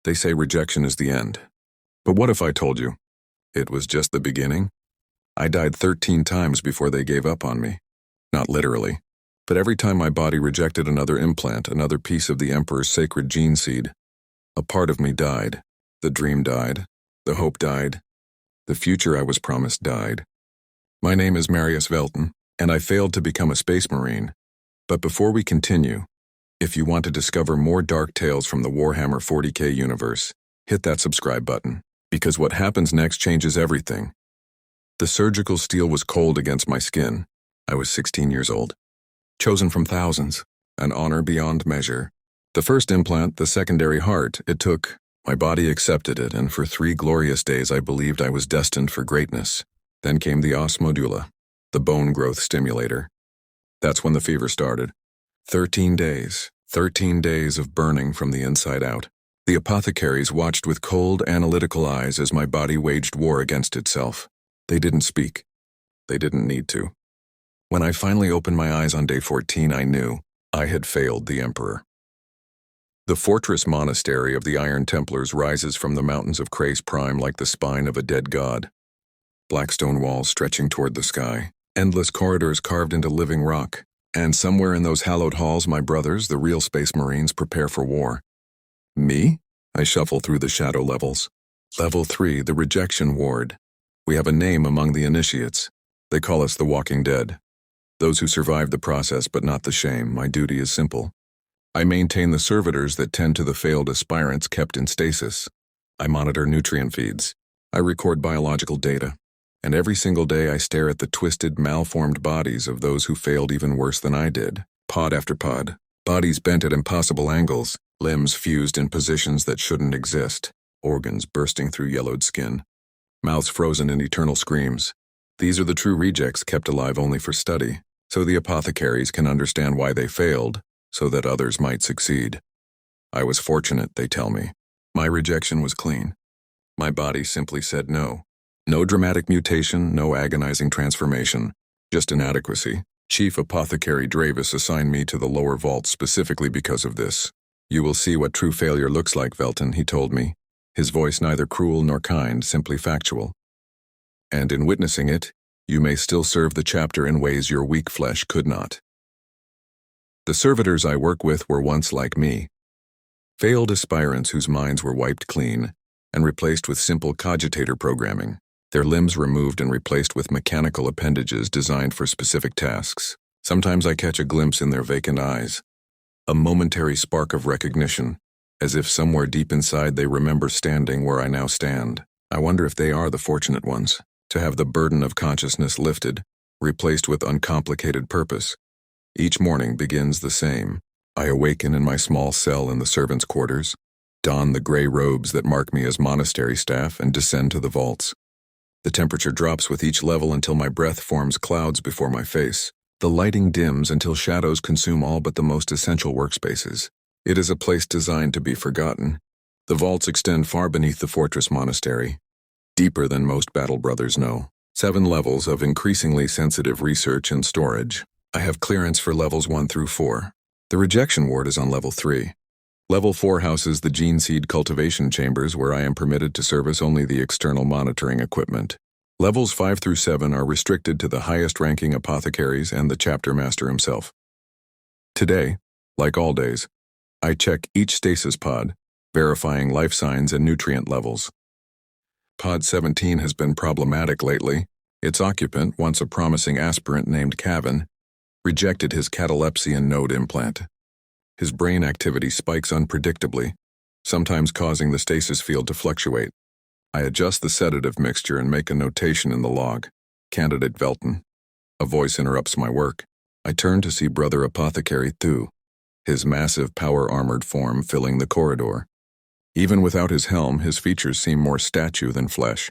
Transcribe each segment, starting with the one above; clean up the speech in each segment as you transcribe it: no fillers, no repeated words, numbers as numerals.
They say rejection is the end. But what if I told you it was just the beginning? I died 13 times before they gave up on me. Not literally, but every time my body rejected another implant, another piece of the Emperor's sacred gene seed, a part of me died. The dream died. The hope died. The future I was promised died. My name is Marius Velton, and I failed to become a space marine. But before we continue, if you want to discover more dark tales from the Warhammer 40K universe, hit that subscribe button, because what happens next changes everything. The surgical steel was cold against my skin. I was 16 years old. Chosen from thousands, an honor beyond measure. The first implant, the secondary heart, it took. My body accepted it, and for 3 glorious days I believed I was destined for greatness. Then came the os modula, the bone growth stimulator. That's when the fever started. 13 days of burning from the inside out. The apothecaries watched with cold, analytical eyes as my body waged war against itself. They didn't speak. They didn't need to. When I finally opened my eyes on day 14, I knew I had failed the Emperor. The fortress monastery of the Iron Templars rises from the mountains of Crace Prime like the spine of a dead god. Black stone walls stretching toward the sky, endless corridors carved into living rock, and somewhere in those hallowed halls my brothers, the real Space Marines, prepare for war. Me? I shuffle through the shadow levels. Level 3, the rejection ward. We have a name among the initiates. They call us the Walking Dead. Those who survive the process but not the shame. My duty is simple. I maintain the servitors that tend to the failed aspirants kept in stasis. I monitor nutrient feeds. I record biological data. And every single day I stare at the twisted, malformed bodies of those who failed even worse than I did. Pod after pod. Bodies bent at impossible angles. Limbs fused in positions that shouldn't exist. Organs bursting through yellowed skin. Mouths frozen in eternal screams. These are the true rejects kept alive only for study, so the apothecaries can understand why they failed, so that others might succeed. I was fortunate, they tell me. My rejection was clean. My body simply said no. No dramatic mutation, no agonizing transformation, just inadequacy. Chief Apothecary Dravis assigned me to the lower vault specifically because of this. You will see what true failure looks like, Velton, he told me. His voice neither cruel nor kind, simply factual. And in witnessing it, you may still serve the chapter in ways your weak flesh could not. The servitors I work with were once like me. Failed aspirants whose minds were wiped clean and replaced with simple cogitator programming, their limbs removed and replaced with mechanical appendages designed for specific tasks. Sometimes I catch a glimpse in their vacant eyes, a momentary spark of recognition, as if somewhere deep inside they remember standing where I now stand. I wonder if they are the fortunate ones, to have the burden of consciousness lifted, replaced with uncomplicated purpose. Each morning begins the same. I awaken in my small cell in the servants' quarters, don the gray robes that mark me as monastery staff, and descend to the vaults. The temperature drops with each level until my breath forms clouds before my face. The lighting dims until shadows consume all but the most essential workspaces. It is a place designed to be forgotten. The vaults extend far beneath the fortress monastery, deeper than most battle brothers know. 7 levels of increasingly sensitive research and storage. I have clearance for levels 1 through 4. The rejection ward is on level 3. Level 4 houses the gene seed cultivation chambers where I am permitted to service only the external monitoring equipment. Levels 5 through 7 are restricted to the highest-ranking apothecaries and the chapter master himself. Today, like all days, I check each stasis pod, verifying life signs and nutrient levels. Pod 17 has been problematic lately. Its occupant, once a promising aspirant named Cavan, rejected his catalepsy node implant. His brain activity spikes unpredictably, sometimes causing the stasis field to fluctuate. I adjust the sedative mixture and make a notation in the log. Candidate Velton. A voice interrupts my work. I turn to see Brother Apothecary Thu, his massive power-armored form filling the corridor. Even without his helm, his features seem more statue than flesh,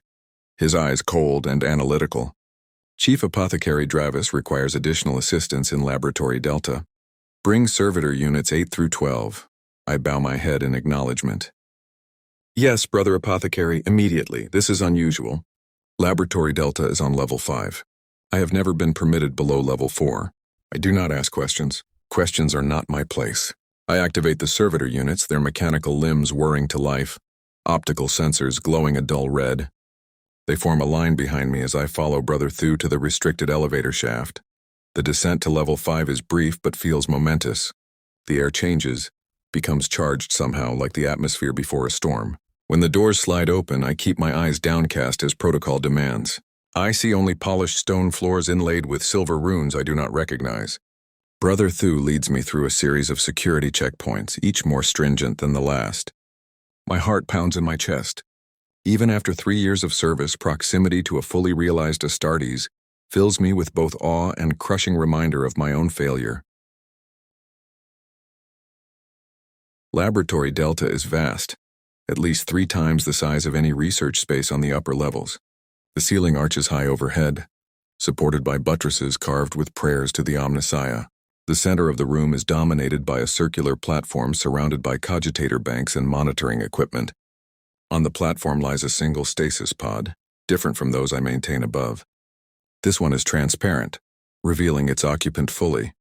his eyes cold and analytical. Chief Apothecary Dravis requires additional assistance in Laboratory Delta. Bring servitor units 8 through 12. I bow my head in acknowledgement. Yes, Brother Apothecary, immediately. This is unusual. Laboratory Delta is on level 5. I have never been permitted below level 4. I do not ask questions. Questions are not my place. I activate the servitor units, their mechanical limbs whirring to life, optical sensors glowing a dull red. They form a line behind me as I follow Brother Thu to the restricted elevator shaft. The descent to level 5 is brief but feels momentous. The air changes, becomes charged somehow like the atmosphere before a storm. When the doors slide open, I keep my eyes downcast as protocol demands. I see only polished stone floors inlaid with silver runes I do not recognize. Brother Thu leads me through a series of security checkpoints, each more stringent than the last. My heart pounds in my chest. Even after 3 years of service, proximity to a fully realized astartes fills me with both awe and crushing reminder of my own failure. Laboratory Delta is vast, at least 3 times the size of any research space on the upper levels. The ceiling arches high overhead, supported by buttresses carved with prayers to the Omnissiah. The center of the room is dominated by a circular platform surrounded by cogitator banks and monitoring equipment. On the platform lies a single stasis pod, different from those I maintain above. This one is transparent, revealing its occupant fully.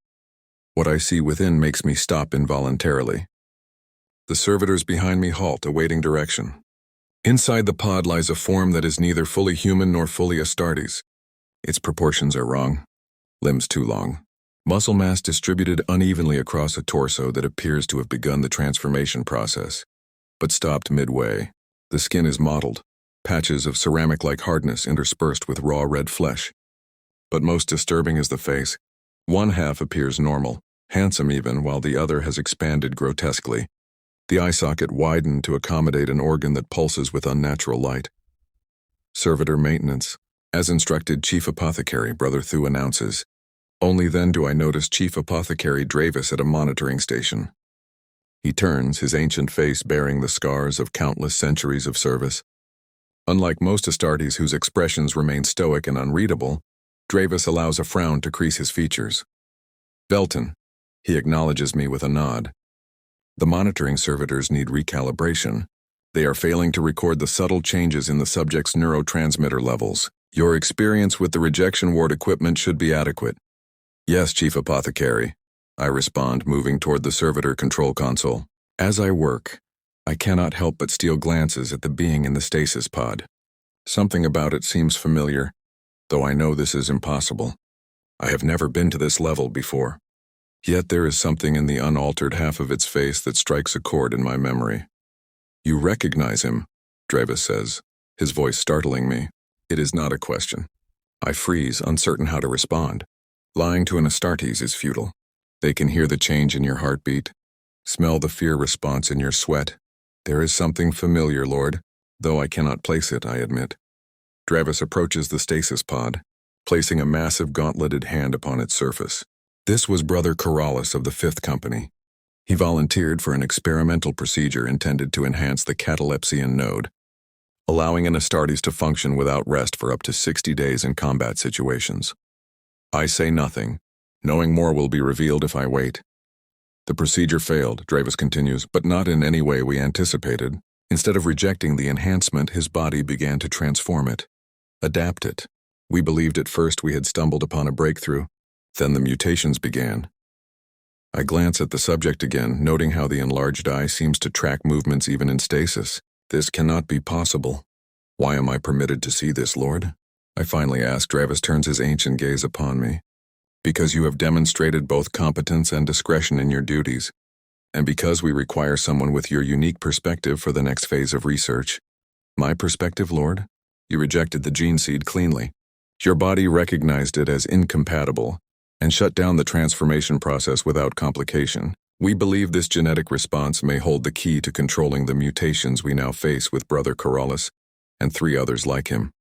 What I see within makes me stop involuntarily. The servitors behind me halt, awaiting direction. Inside the pod lies a form that is neither fully human nor fully astartes. Its proportions are wrong. Limbs too long. Muscle mass distributed unevenly across a torso that appears to have begun the transformation process, but stopped midway. The skin is mottled, patches of ceramic-like hardness interspersed with raw red flesh. But most disturbing is the face. One half appears normal, handsome even, while the other has expanded grotesquely. The eye socket widened to accommodate an organ that pulses with unnatural light. Servitor maintenance. As instructed, Chief Apothecary, Brother Thu announces. Only then do I notice Chief Apothecary Dravis at a monitoring station. He turns, his ancient face bearing the scars of countless centuries of service. Unlike most astartes whose expressions remain stoic and unreadable, Dravis allows a frown to crease his features. Belton. He acknowledges me with a nod. The monitoring servitors need recalibration. They are failing to record the subtle changes in the subject's neurotransmitter levels. Your experience with the rejection ward equipment should be adequate. Yes, Chief Apothecary, I respond, moving toward the servitor control console. As I work, I cannot help but steal glances at the being in the stasis pod. Something about it seems familiar, though I know this is impossible. I have never been to this level before. Yet there is something in the unaltered half of its face that strikes a chord in my memory. You recognize him, Dravis says, his voice startling me. It is not a question. I freeze, uncertain how to respond. Lying to an astartes is futile. They can hear the change in your heartbeat, smell the fear response in your sweat. There is something familiar, Lord, though I cannot place it, I admit. Dravis approaches the stasis pod, placing a massive gauntleted hand upon its surface. This was Brother Corrales of the 5th Company. He volunteered for an experimental procedure intended to enhance the catalepsian node, allowing an astartes to function without rest for up to 60 days in combat situations. I say nothing, knowing more will be revealed if I wait. The procedure failed, Dravis continues, but not in any way we anticipated. Instead of rejecting the enhancement, his body began to transform it, adapt it. We believed at first we had stumbled upon a breakthrough. Then the mutations began. I glance at the subject again, noting how the enlarged eye seems to track movements even in stasis. This cannot be possible. Why am I permitted to see this, Lord? I finally ask. Dravis turns his ancient gaze upon me. Because you have demonstrated both competence and discretion in your duties, and because we require someone with your unique perspective for the next phase of research. My perspective, Lord? You rejected the gene seed cleanly. Your body recognized it as incompatible and shut down the transformation process without complication. We believe this genetic response may hold the key to controlling the mutations we now face with Brother Corrales and 3 others like him.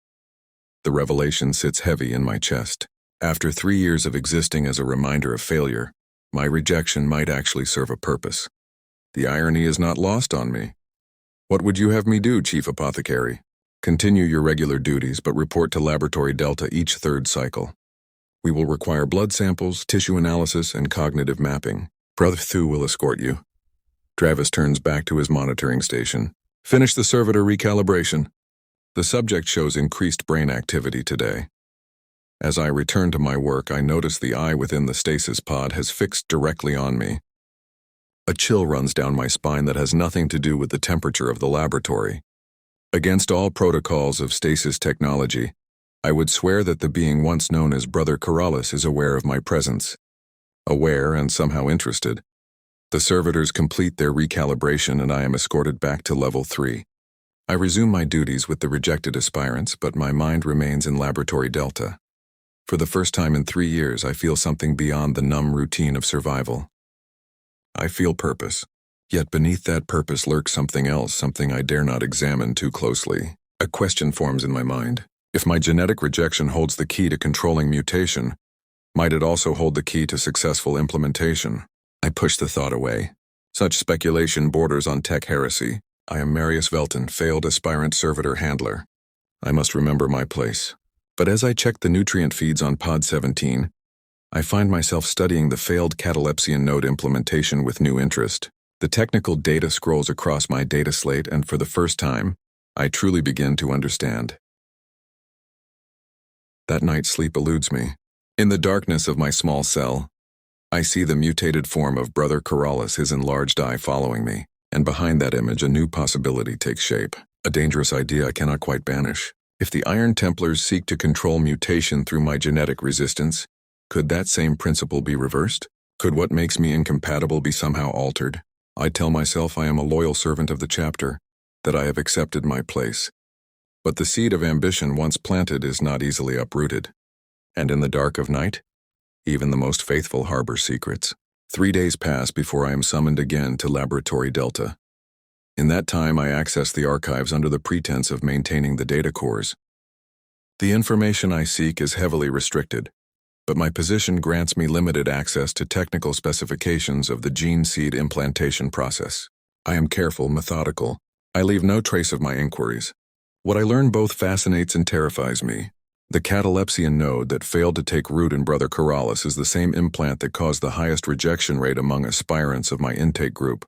The revelation sits heavy in my chest. After 3 years of existing as a reminder of failure, my rejection might actually serve a purpose. The irony is not lost on me. What would you have me do, Chief Apothecary? Continue your regular duties, but report to Laboratory Delta each 3rd cycle. We will require blood samples, tissue analysis, and cognitive mapping. Brother Thu will escort you. Dravis turns back to his monitoring station. Finish the servitor recalibration. The subject shows increased brain activity today. As I return to my work, I notice the eye within the stasis pod has fixed directly on me. A chill runs down my spine that has nothing to do with the temperature of the laboratory. Against all protocols of stasis technology, I would swear that the being once known as Brother Corrales is aware of my presence. Aware and somehow interested. The servitors complete their recalibration and I am escorted back to level 3. I resume my duties with the rejected aspirants, but my mind remains in Laboratory Delta. For the first time in 3 years, I feel something beyond the numb routine of survival. I feel purpose. Yet beneath that purpose lurks something else, something I dare not examine too closely. A question forms in my mind. If my genetic rejection holds the key to controlling mutation, might it also hold the key to successful implementation? I push the thought away. Such speculation borders on tech heresy. I am Marius Velton, failed aspirant servitor handler. I must remember my place. But as I check the nutrient feeds on Pod 17, I find myself studying the failed catalepsian node implementation with new interest. The technical data scrolls across my data slate, and for the first time, I truly begin to understand. That night's sleep eludes me. In the darkness of my small cell, I see the mutated form of Brother Corrales, his enlarged eye following me, and behind that image a new possibility takes shape. A dangerous idea I cannot quite banish. If the Iron Templars seek to control mutation through my genetic resistance, could that same principle be reversed? Could what makes me incompatible be somehow altered? I tell myself I am a loyal servant of the chapter, that I have accepted my place. But the seed of ambition once planted is not easily uprooted. And in the dark of night, even the most faithful harbor secrets. 3 days pass before I am summoned again to Laboratory Delta. In that time, I access the archives under the pretense of maintaining the data cores. The information I seek is heavily restricted, but my position grants me limited access to technical specifications of the gene seed implantation process. I am careful, methodical. I leave no trace of my inquiries. What I learn both fascinates and terrifies me. The catalepsian node that failed to take root in Brother Corrales is the same implant that caused the highest rejection rate among aspirants of my intake group.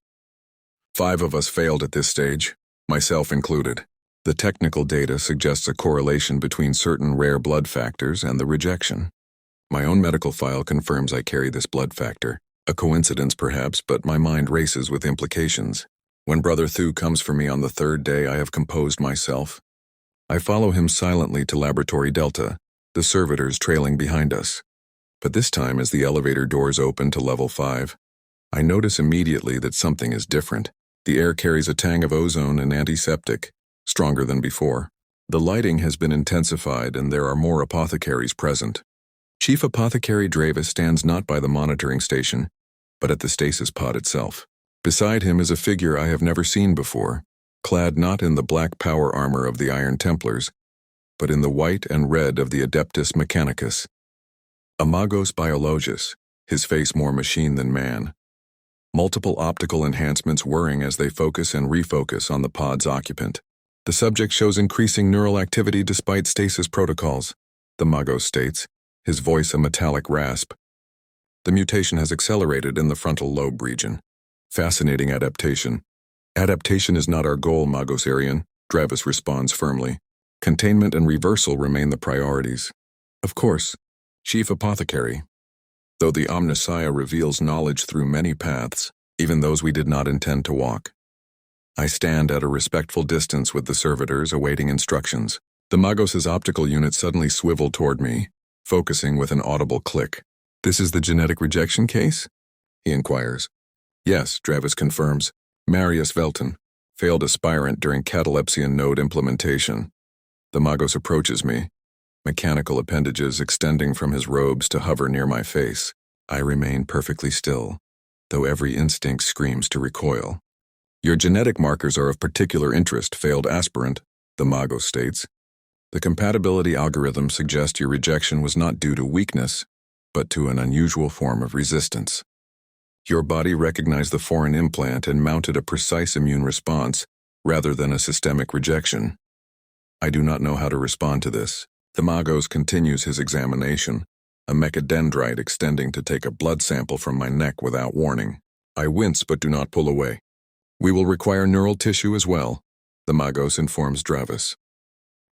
5 of us failed at this stage, myself included. The technical data suggests a correlation between certain rare blood factors and the rejection. My own medical file confirms I carry this blood factor. A coincidence perhaps, but my mind races with implications. When Brother Thu comes for me on the 3rd day, I have composed myself. I follow him silently to Laboratory Delta, the servitors trailing behind us. But this time, as the elevator doors open to level 5, I notice immediately that something is different. The air carries a tang of ozone and antiseptic, stronger than before. The lighting has been intensified and there are more apothecaries present. Chief Apothecary Dravis stands not by the monitoring station, but at the stasis pod itself. Beside him is a figure I have never seen before, clad not in the black power armor of the Iron Templars, but in the white and red of the adeptus mechanicus. A magos biologus, his face more machine than man. Multiple optical enhancements whirring as they focus and refocus on the pod's occupant. The subject shows increasing neural activity despite stasis protocols, the magos states, his voice a metallic rasp. The mutation has accelerated in the frontal lobe region. Fascinating adaptation. Adaptation is not our goal, Magosarian, Dravis responds firmly. Containment and reversal remain the priorities. Of course, Chief Apothecary. Though the Omnissiah reveals knowledge through many paths, even those we did not intend to walk. I stand at a respectful distance with the servitors awaiting instructions. The Magos' optical unit suddenly swiveled toward me, focusing with an audible click. This is the genetic rejection case? He inquires. Yes, Dravis confirms. Marius Velton, failed aspirant during catalepsian node implementation. The Magos approaches me, mechanical appendages extending from his robes to hover near my face. I remain perfectly still, though every instinct screams to recoil. Your genetic markers are of particular interest, failed aspirant, the Magos states. The compatibility algorithm suggests your rejection was not due to weakness, but to an unusual form of resistance. Your body recognized the foreign implant and mounted a precise immune response, rather than a systemic rejection. I do not know how to respond to this. The Magos continues his examination, a mechadendrite extending to take a blood sample from my neck without warning. I wince but do not pull away. We will require neural tissue as well, the Magos informs Dravis.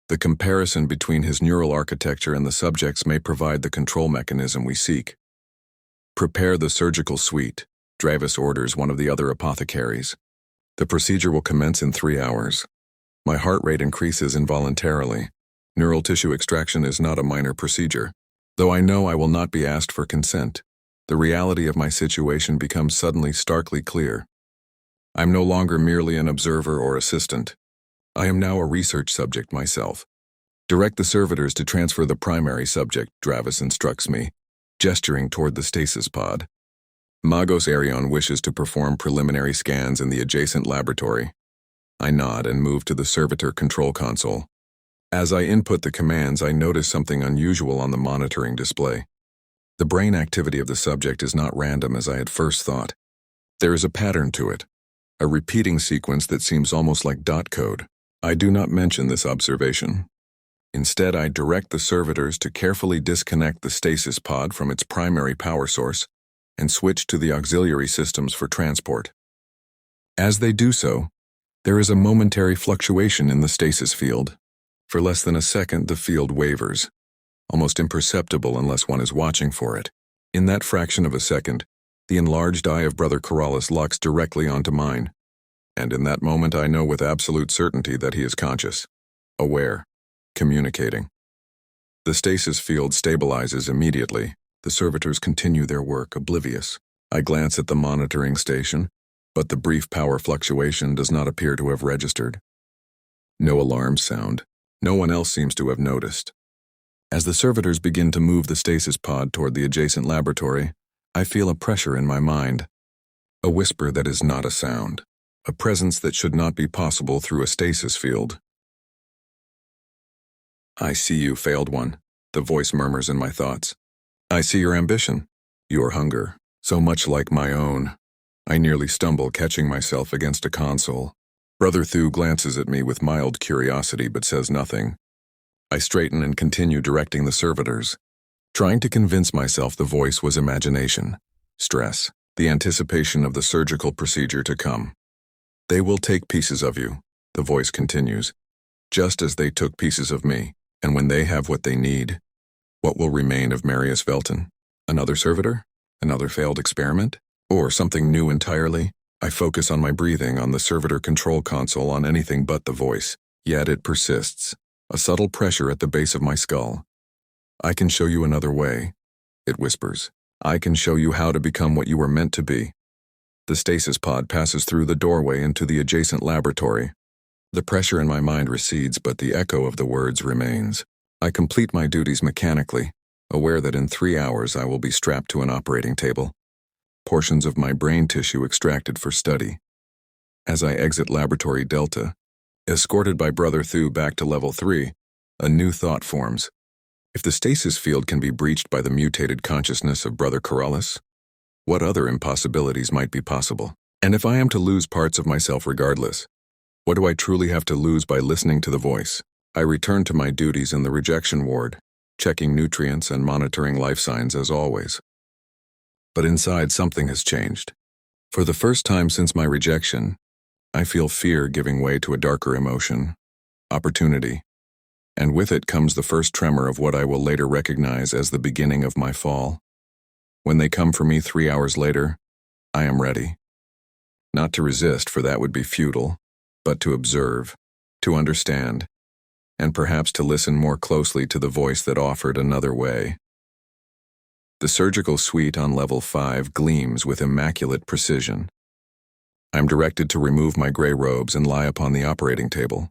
The comparison between his neural architecture and the subject's may provide the control mechanism we seek. Prepare the surgical suite, Dravis orders one of the other apothecaries. The procedure will commence in 3 hours. My heart rate increases involuntarily. Neural tissue extraction is not a minor procedure. Though I know I will not be asked for consent, the reality of my situation becomes suddenly starkly clear. I'm no longer merely an observer or assistant. I am now a research subject myself. Direct the servitors to transfer the primary subject, Dravis instructs me, gesturing toward the stasis pod. Magos Arion wishes to perform preliminary scans in the adjacent laboratory. I nod and move to the servitor control console. As I input the commands, I notice something unusual on the monitoring display. The brain activity of the subject is not random as I had first thought. There is a pattern to it, a repeating sequence that seems almost like dot code. I do not mention this observation. Instead, I direct the servitors to carefully disconnect the stasis pod from its primary power source and switch to the auxiliary systems for transport. As they do so, there is a momentary fluctuation in the stasis field. For less than a second, the field wavers, almost imperceptible unless one is watching for it. In that fraction of a second, the enlarged eye of Brother Corrales locks directly onto mine, and in that moment I know with absolute certainty that he is conscious, aware, communicating. The stasis field stabilizes immediately. The servitors continue their work, oblivious. I glance at the monitoring station, but the brief power fluctuation does not appear to have registered. No alarms sound. No one else seems to have noticed. As the servitors begin to move the stasis pod toward the adjacent laboratory, I feel a pressure in my mind. A whisper that is not a sound. A presence that should not be possible through a stasis field. I see you, failed one, the voice murmurs in my thoughts. I see your ambition, your hunger, so much like my own. I nearly stumble, catching myself against a console. Brother Thu glances at me with mild curiosity but says nothing. I straighten and continue directing the servitors, trying to convince myself the voice was imagination, stress, the anticipation of the surgical procedure to come. They will take pieces of you, the voice continues, just as they took pieces of me, and when they have what they need, what will remain of Marius Velton? Another servitor? Another failed experiment? Or something new entirely? I focus on my breathing, on the servitor control console, on anything but the voice. Yet it persists, a subtle pressure at the base of my skull. I can show you another way, it whispers. I can show you how to become what you were meant to be. The stasis pod passes through the doorway into the adjacent laboratory. The pressure in my mind recedes, but the echo of the words remains. I complete my duties mechanically, aware that in 3 hours I will be strapped to an operating table. Portions of my brain tissue extracted for study. As I exit Laboratory Delta, escorted by Brother Thu back to Level 3, a new thought forms. If the stasis field can be breached by the mutated consciousness of Brother Corrales, what other impossibilities might be possible? And if I am to lose parts of myself regardless, what do I truly have to lose by listening to the voice? I return to my duties in the rejection ward, checking nutrients and monitoring life signs as always. But inside, something has changed. For the first time since my rejection, I feel fear giving way to a darker emotion, opportunity, and with it comes the first tremor of what I will later recognize as the beginning of my fall. When they come for me 3 hours later, I am ready. Not to resist, for that would be futile, but to observe, to understand, and perhaps to listen more closely to the voice that offered another way. The surgical suite on Level 5 gleams with immaculate precision. I'm directed to remove my gray robes and lie upon the operating table.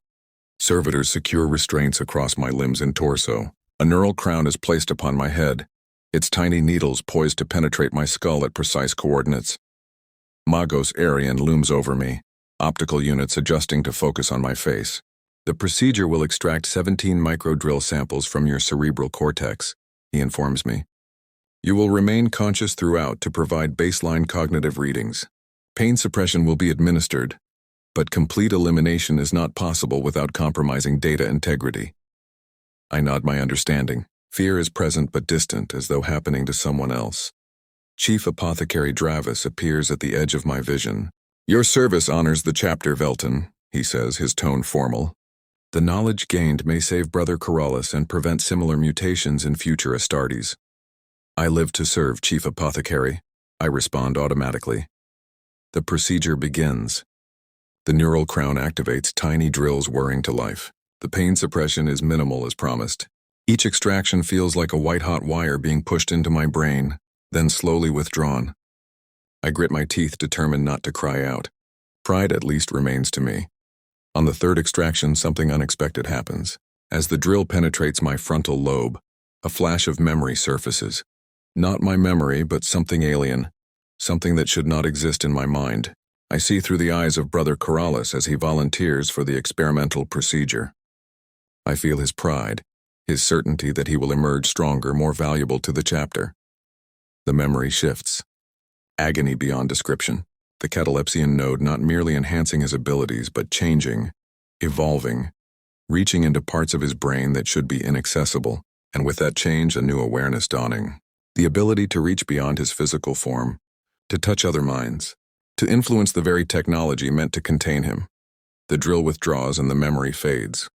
Servitors secure restraints across my limbs and torso. A neural crown is placed upon my head, its tiny needles poised to penetrate my skull at precise coordinates. Magos Arion looms over me, optical units adjusting to focus on my face. The procedure will extract 17 microdrill samples from your cerebral cortex, he informs me. You will remain conscious throughout to provide baseline cognitive readings. Pain suppression will be administered, but complete elimination is not possible without compromising data integrity. I nod my understanding. Fear is present but distant, as though happening to someone else. Chief Apothecary Dravis appears at the edge of my vision. Your service honors the chapter, Velton, he says, his tone formal. The knowledge gained may save Brother Corrales and prevent similar mutations in future astartes. I live to serve, Chief Apothecary, I respond automatically. The procedure begins. The neural crown activates, tiny drills whirring to life. The pain suppression is minimal as promised. Each extraction feels like a white-hot wire being pushed into my brain, then slowly withdrawn. I grit my teeth, determined not to cry out. Pride at least remains to me. On the third extraction, something unexpected happens. As the drill penetrates my frontal lobe, a flash of memory surfaces. Not my memory, but something alien, something that should not exist in my mind. I see through the eyes of Brother Corrales as he volunteers for the experimental procedure. I feel his pride, his certainty that he will emerge stronger, more valuable to the chapter. The memory shifts. Agony beyond description. The catalepsian node not merely enhancing his abilities, but changing, evolving, reaching into parts of his brain that should be inaccessible, and with that change, a new awareness dawning. The ability to reach beyond his physical form, to touch other minds, to influence the very technology meant to contain him. The drill withdraws and the memory fades.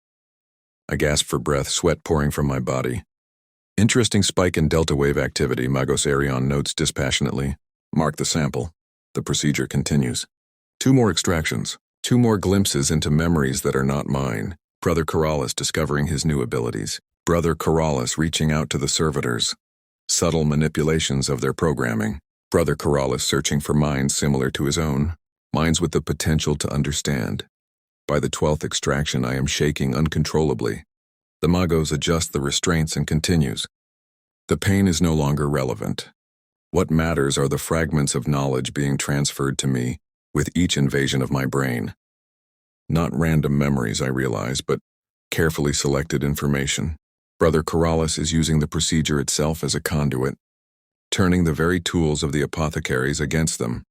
I gasp for breath, sweat pouring from my body. Interesting spike in delta wave activity, Magos Arion notes dispassionately. Mark the sample. The procedure continues. 2 more extractions, 2 more glimpses into memories that are not mine. Brother Corrales discovering his new abilities. Brother Corrales reaching out to the servitors. Subtle manipulations of their programming. Brother Corrales searching for minds similar to his own. Minds with the potential to understand. By the 12th extraction, I am shaking uncontrollably. The Magos adjust the restraints and continues. The pain is no longer relevant. What matters are the fragments of knowledge being transferred to me with each invasion of my brain. Not random memories, I realize, but carefully selected information. Brother Corrales is using the procedure itself as a conduit, turning the very tools of the apothecaries against them.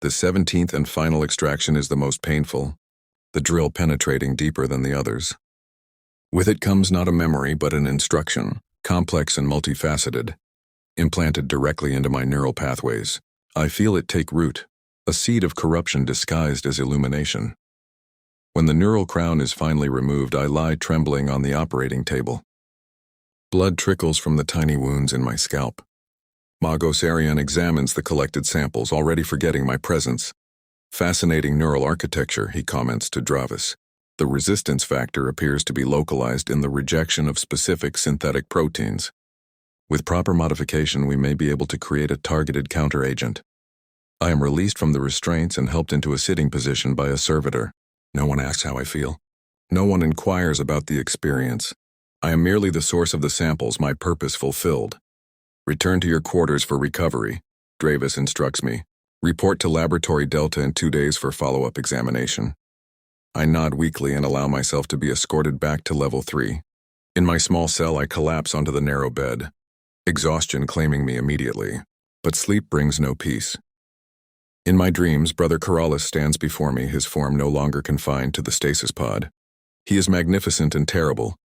The 17th and final extraction is the most painful, the drill penetrating deeper than the others. With it comes not a memory, but an instruction, complex and multifaceted, implanted directly into my neural pathways. I feel it take root, a seed of corruption disguised as illumination. When the neural crown is finally removed, I lie trembling on the operating table. Blood trickles from the tiny wounds in my scalp. Magos Arion examines the collected samples, already forgetting my presence. Fascinating neural architecture, he comments to Dravis. The resistance factor appears to be localized in the rejection of specific synthetic proteins. With proper modification, we may be able to create a targeted counteragent. I am released from the restraints and helped into a sitting position by a servitor. No one asks how I feel. No one inquires about the experience. I am merely the source of the samples, my purpose fulfilled. Return to your quarters for recovery, Dravis instructs me. Report to Laboratory Delta in 2 days for follow-up examination. I nod weakly and allow myself to be escorted back to level 3. In my small cell, I collapse onto the narrow bed, exhaustion claiming me immediately, but sleep brings no peace. In my dreams, Brother Corrales stands before me, his form no longer confined to the stasis pod. He is magnificent and terrible,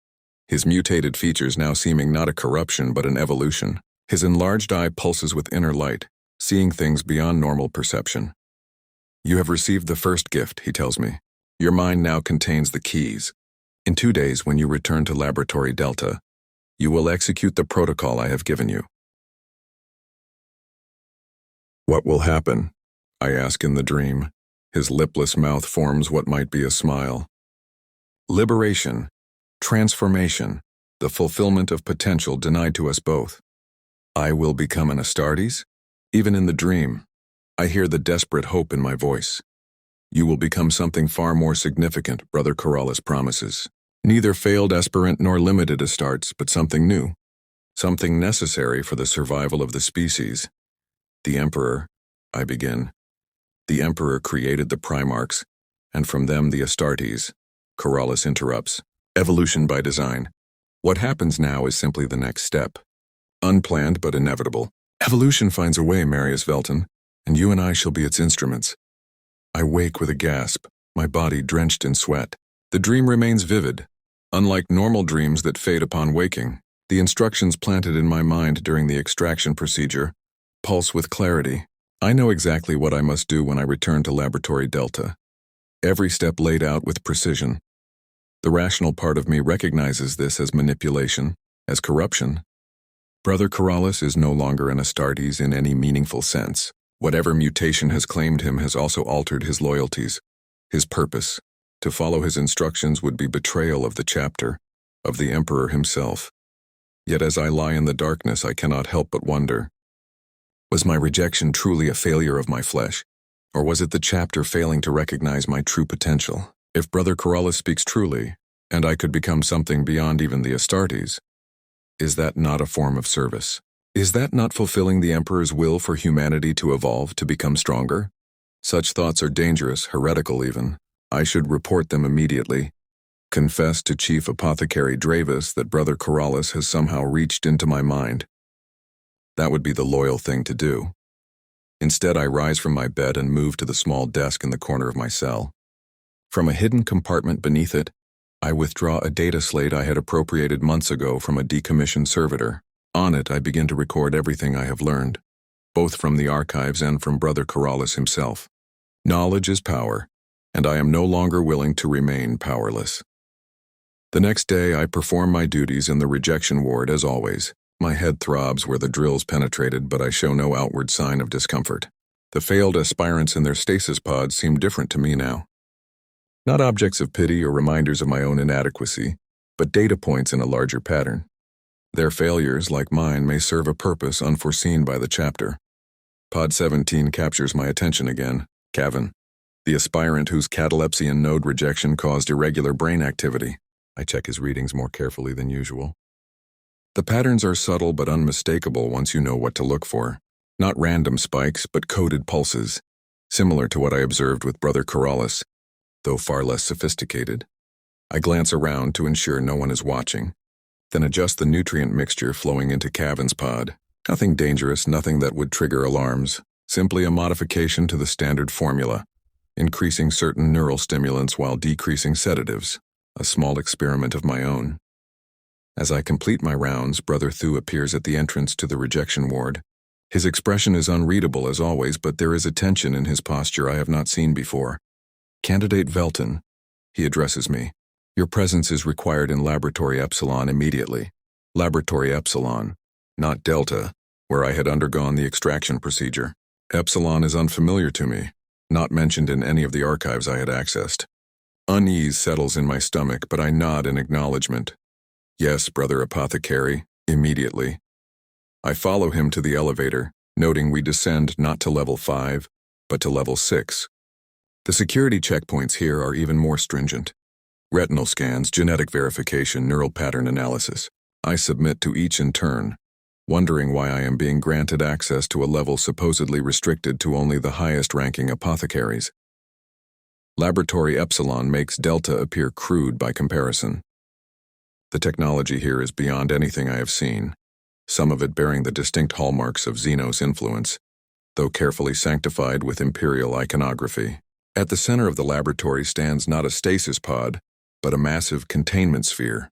his mutated features now seeming not a corruption but an evolution. His enlarged eye pulses with inner light, seeing things beyond normal perception. You have received the first gift, he tells me. Your mind now contains the keys. In 2 days, when you return to Laboratory Delta, you will execute the protocol I have given you. What will happen? I ask in the dream. His lipless mouth forms what might be a smile. Liberation, transformation, the fulfillment of potential denied to us both. I will become an astartes? Even in the dream, I hear the desperate hope in my voice. You will become something far more significant, Brother Corrales promises. Neither failed aspirant nor limited astartes, but something new. Something necessary for the survival of the species. The Emperor, I begin. The Emperor created the Primarchs, and from them the Astartes. Corrales interrupts. Evolution by design. What happens now is simply the next step. Unplanned but inevitable. Evolution finds a way, Marius Velton, and you and I shall be its instruments. I wake with a gasp, my body drenched in sweat. The dream remains vivid. Unlike normal dreams that fade upon waking, the instructions planted in my mind during the extraction procedure pulse with clarity. I know exactly what I must do when I return to Laboratory Delta. Every step laid out with precision. The rational part of me recognizes this as manipulation, as corruption. Brother Corrales is no longer an Astartes in any meaningful sense. Whatever mutation has claimed him has also altered his loyalties, his purpose. To follow his instructions would be betrayal of the chapter, of the Emperor himself. Yet as I lie in the darkness, I cannot help but wonder, was my rejection truly a failure of my flesh, or was it the chapter failing to recognize my true potential? If Brother Corrales speaks truly, and I could become something beyond even the Astartes, is that not a form of service? Is that not fulfilling the Emperor's will for humanity to evolve, to become stronger? Such thoughts are dangerous, heretical even. I should report them immediately. Confess to Chief Apothecary Dravis that Brother Corrales has somehow reached into my mind. That would be the loyal thing to do. Instead, I rise from my bed and move to the small desk in the corner of my cell. From a hidden compartment beneath it, I withdraw a data slate I had appropriated months ago from a decommissioned servitor. On it, I begin to record everything I have learned, both from the archives and from Brother Corrales himself. Knowledge is power, and I am no longer willing to remain powerless. The next day, I perform my duties in the rejection ward as always. My head throbs where the drills penetrated, but I show no outward sign of discomfort. The failed aspirants in their stasis pods seem different to me now. Not objects of pity or reminders of my own inadequacy, but data points in a larger pattern. Their failures, like mine, may serve a purpose unforeseen by the chapter. Pod 17 captures my attention again. Cavan, the aspirant whose catalepsy and node rejection caused irregular brain activity. I check his readings more carefully than usual. The patterns are subtle but unmistakable once you know what to look for. Not random spikes, but coded pulses, similar to what I observed with Brother Corrales, though far less sophisticated. I glance around to ensure no one is watching, then adjust the nutrient mixture flowing into Cavan's pod. Nothing dangerous, nothing that would trigger alarms, simply a modification to the standard formula, increasing certain neural stimulants while decreasing sedatives, a small experiment of my own. As I complete my rounds, Brother Thu appears at the entrance to the rejection ward. His expression is unreadable as always, but there is a tension in his posture I have not seen before. Candidate Velton, he addresses me. Your presence is required in Laboratory Epsilon immediately. Laboratory Epsilon, not Delta, where I had undergone the extraction procedure. Epsilon is unfamiliar to me, not mentioned in any of the archives I had accessed. Unease settles in my stomach, but I nod in acknowledgement. Yes, Brother Apothecary, immediately. I follow him to the elevator, noting we descend not to level 5, but to level 6. The security checkpoints here are even more stringent. Retinal scans, genetic verification, neural pattern analysis. I submit to each in turn, wondering why I am being granted access to a level supposedly restricted to only the highest-ranking apothecaries. Laboratory Epsilon makes Delta appear crude by comparison. The technology here is beyond anything I have seen, some of it bearing the distinct hallmarks of Xenos influence, though carefully sanctified with imperial iconography. At the center of the laboratory stands not a stasis pod, but a massive containment sphere.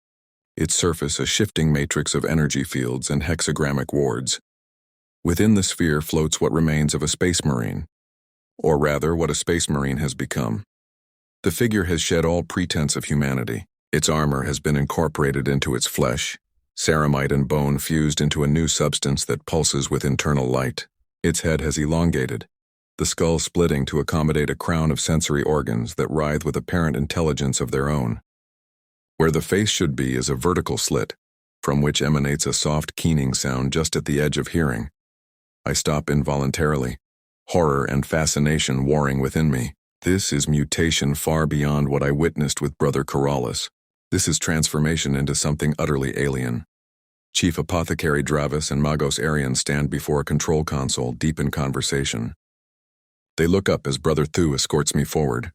Its surface a shifting matrix of energy fields and hexagrammic wards. Within the sphere floats what remains of a space marine, or rather what a space marine has become. The figure has shed all pretense of humanity. Its armor has been incorporated into its flesh, ceramite and bone fused into a new substance that pulses with internal light. Its head has elongated, the skull splitting to accommodate a crown of sensory organs that writhe with apparent intelligence of their own. Where the face should be is a vertical slit, from which emanates a soft keening sound just at the edge of hearing. I stop involuntarily, horror and fascination warring within me. This is mutation far beyond what I witnessed with Brother Corrales. This is transformation into something utterly alien. Chief Apothecary Dravis and Magos Arian stand before a control console, deep in conversation. They look up as Brother Thu escorts me forward.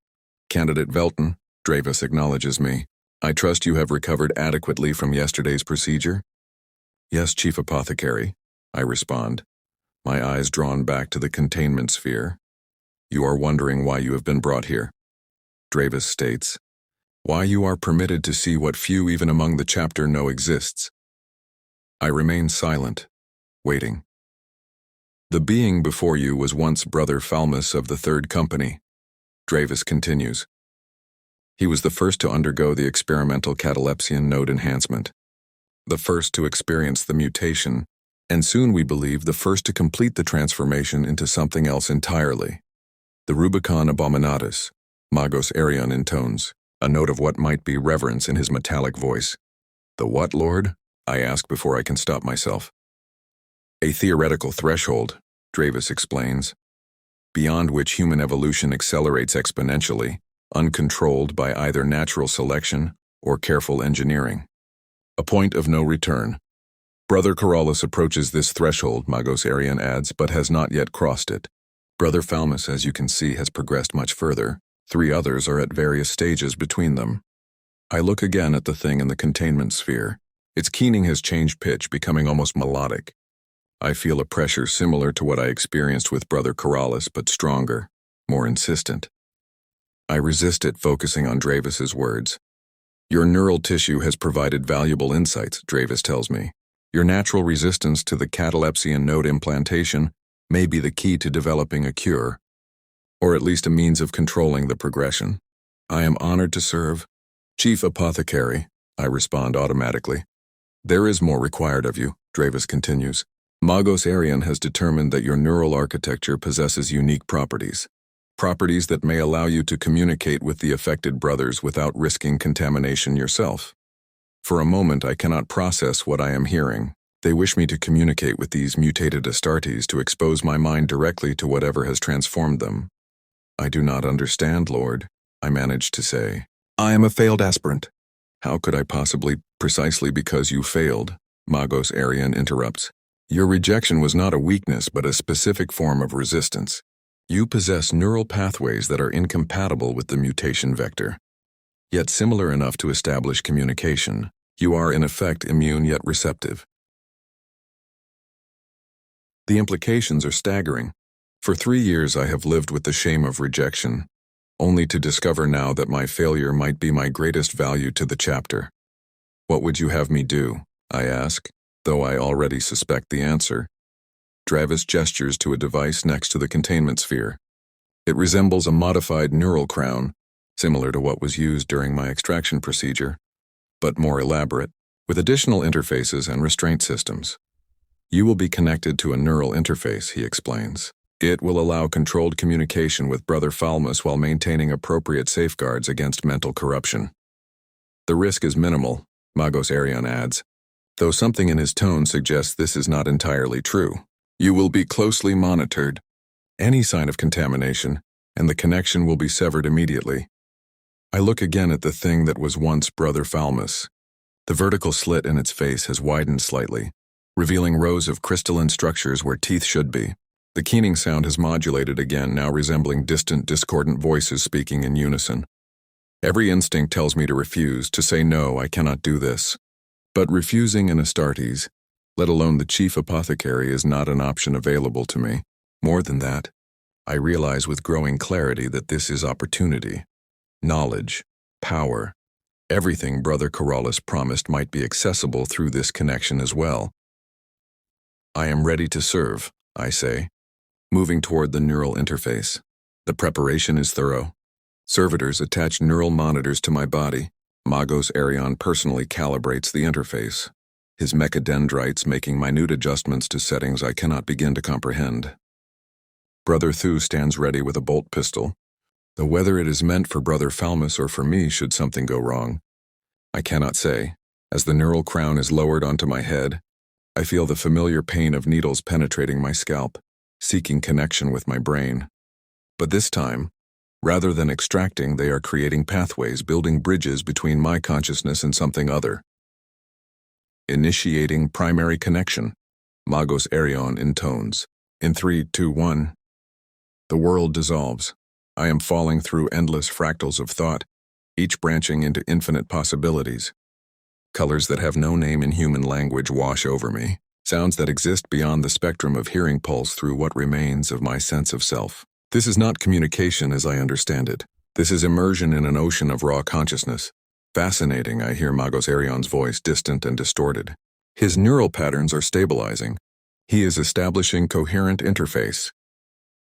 Candidate Velton, Dravis acknowledges me. I trust you have recovered adequately from yesterday's procedure? Yes, Chief Apothecary, I respond, my eyes drawn back to the containment sphere. You are wondering why you have been brought here. Dravis states, why you are permitted to see what few even among the chapter know exists. I remain silent, waiting. The being before you was once Brother Falmus of the Third Company, Dravis continues. He was the first to undergo the experimental catalepsian node enhancement, the first to experience the mutation, And soon we believe the first to complete the transformation into something else entirely. The Rubicon Abominatus, Magos Arion intones, a note of what might be reverence in his metallic voice. The what, Lord? I ask before I can stop myself. A theoretical threshold, Dravis explains, beyond which human evolution accelerates exponentially, uncontrolled by either natural selection or careful engineering. A point of no return. Brother Corollas approaches this threshold, Magos Arion adds, but has not yet crossed it. Brother Falmus, as you can see, has progressed much further. 3 others are at various stages between them. I look again at the thing in the containment sphere. Its keening has changed pitch, becoming almost melodic. I feel a pressure similar to what I experienced with Brother Corollas, but stronger, more insistent. I resist it, focusing on Dravis's words. Your neural tissue has provided valuable insights, Dravis tells me. Your natural resistance to the catalepsy node implantation may be the key to developing a cure, or at least a means of controlling the progression. I am honored to serve. Chief Apothecary, I respond automatically. There is more required of you, Dravis continues. Magos Arion has determined that your neural architecture possesses unique properties that may allow you to communicate with the affected brothers without risking contamination yourself. For a moment, I cannot process what I am hearing. They wish me to communicate with these mutated astartes to expose my mind directly to whatever has transformed them. I do not understand, Lord, I manage to say. I am a failed aspirant. How could I possibly, precisely because you failed? Magos Arion interrupts. Your rejection was not a weakness, but a specific form of resistance. You possess neural pathways that are incompatible with the mutation vector, yet similar enough to establish communication. You are in effect immune yet receptive. The implications are staggering. For 3 years I have lived with the shame of rejection, only to discover now that my failure might be my greatest value to the chapter. What would you have me do? I ask, though I already suspect the answer. Dravis gestures to a device next to the containment sphere. It resembles a modified neural crown, similar to what was used during my extraction procedure, but more elaborate, with additional interfaces and restraint systems. You will be connected to a neural interface, he explains. It will allow controlled communication with Brother Falmus while maintaining appropriate safeguards against mental corruption. The risk is minimal, Magos Arion adds, though something in his tone suggests this is not entirely true. You will be closely monitored. Any sign of contamination, and the connection will be severed immediately. I look again at the thing that was once Brother Falmus. The vertical slit in its face has widened slightly, revealing rows of crystalline structures where teeth should be. The keening sound has modulated again, now resembling distant, discordant voices speaking in unison. Every instinct tells me to refuse, to say no, I cannot do this. But refusing an astartes, let alone the chief apothecary, is not an option available to me. More than that, I realize with growing clarity that this is opportunity, knowledge, power. Everything Brother Corollas promised might be accessible through this connection as well. I am ready to serve, I say, moving toward the neural interface. The preparation is thorough. Servitors attach neural monitors to my body. Magos Arion personally calibrates the interface, his mechadendrites making minute adjustments to settings I cannot begin to comprehend. Brother Thu stands ready with a bolt pistol, though whether it is meant for Brother Falmus or for me should something go wrong, I cannot say. As the neural crown is lowered onto my head, I feel the familiar pain of needles penetrating my scalp, seeking connection with my brain. But this time, rather than extracting, they are creating pathways, building bridges between my consciousness and something other. Initiating primary connection, Magos Arion intones. In 3, 2, 1. The world dissolves. I am falling through endless fractals of thought, each branching into infinite possibilities. Colors that have no name in human language wash over me, sounds that exist beyond the spectrum of hearing pulse through what remains of my sense of self. This is not communication as I understand it. This is immersion in an ocean of raw consciousness. Fascinating, I hear Magos Arion's voice, distant and distorted. His neural patterns are stabilizing. He is establishing coherent interface.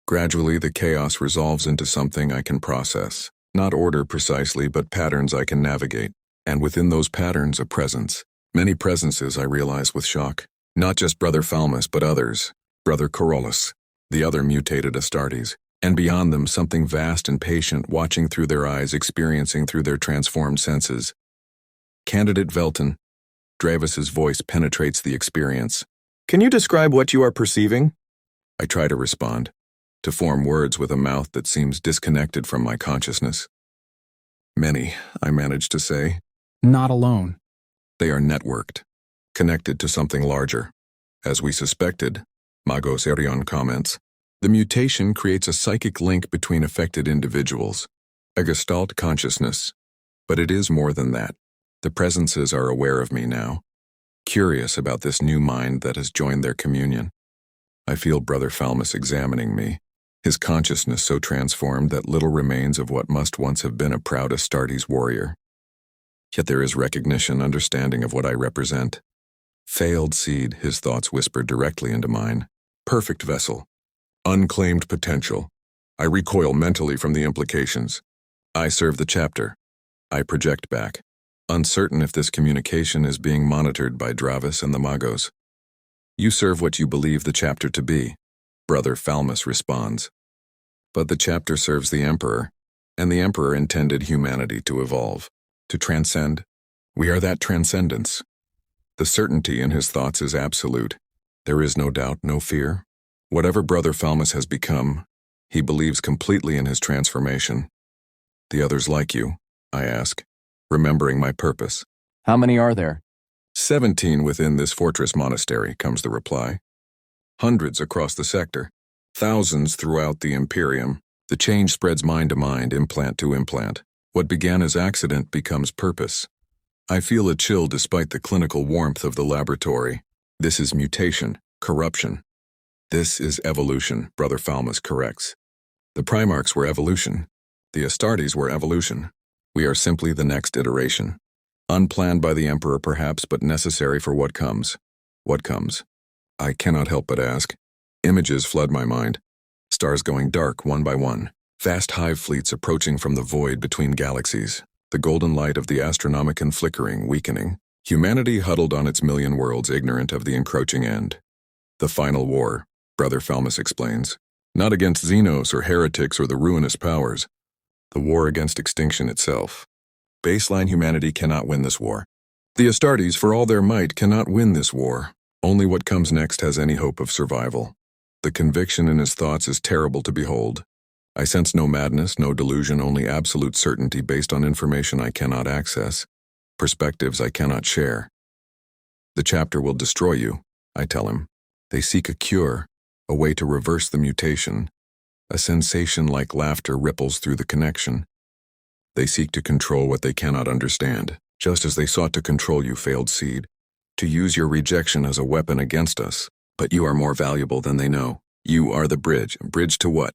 Gradually, the chaos resolves into something I can process. Not order precisely, but patterns I can navigate. And within those patterns, a presence. Many presences, I realize with shock. Not just Brother Falmus, but others. Brother Corollas, the other mutated astartes, and beyond them something vast and patient, watching through their eyes, experiencing through their transformed senses. Candidate Velton, Dravis's voice penetrates the experience. Can you describe what you are perceiving? I try to respond, to form words with a mouth that seems disconnected from my consciousness. Many, I manage to say. Not alone. They are networked, connected to something larger. As we suspected, Magos Erion comments, the mutation creates a psychic link between affected individuals, a gestalt consciousness. But it is more than that. The presences are aware of me now, curious about this new mind that has joined their communion. I feel Brother Falmus examining me, his consciousness so transformed that little remains of what must once have been a proud Astartes warrior. Yet there is recognition, understanding of what I represent. Failed seed, his thoughts whisper directly into mine. Perfect vessel. Unclaimed potential. I recoil mentally from the implications. I serve the chapter. I project back, uncertain if this communication is being monitored by Dravis and the Magos. You serve what you believe the chapter to be, Brother Falmus responds. But the chapter serves the Emperor, and the Emperor intended humanity to evolve, to transcend. We are that transcendence. The certainty in his thoughts is absolute. There is no doubt, no fear. Whatever Brother Falmus has become, he believes completely in his transformation. The others like you, I ask, remembering my purpose. How many are there? 17 within this fortress monastery, comes the reply. Hundreds across the sector. Thousands throughout the Imperium. The change spreads mind to mind, implant to implant. What began as accident becomes purpose. I feel a chill despite the clinical warmth of the laboratory. This is mutation, corruption. This is evolution, Brother Falmus corrects. The Primarchs were evolution. The Astartes were evolution. We are simply the next iteration. Unplanned by the Emperor perhaps, but necessary for what comes. What comes? I cannot help but ask. Images flood my mind. Stars going dark one by one. Vast hive fleets approaching from the void between galaxies. The golden light of the Astronomicon flickering, weakening. Humanity huddled on its million worlds, ignorant of the encroaching end. The final war, Brother Falmus explains. Not against Xenos or heretics or the ruinous powers. The war against extinction itself. Baseline humanity cannot win this war. The Astartes, for all their might, cannot win this war. Only what comes next has any hope of survival. The conviction in his thoughts is terrible to behold. I sense no madness, no delusion, only absolute certainty based on information I cannot access, perspectives I cannot share. The chapter will destroy you, I tell him. They seek a cure, a way to reverse the mutation. A sensation like laughter ripples through the connection. They seek to control what they cannot understand, just as they sought to control you, failed seed. To use your rejection as a weapon against us. But you are more valuable than they know. You are the bridge. Bridge to what?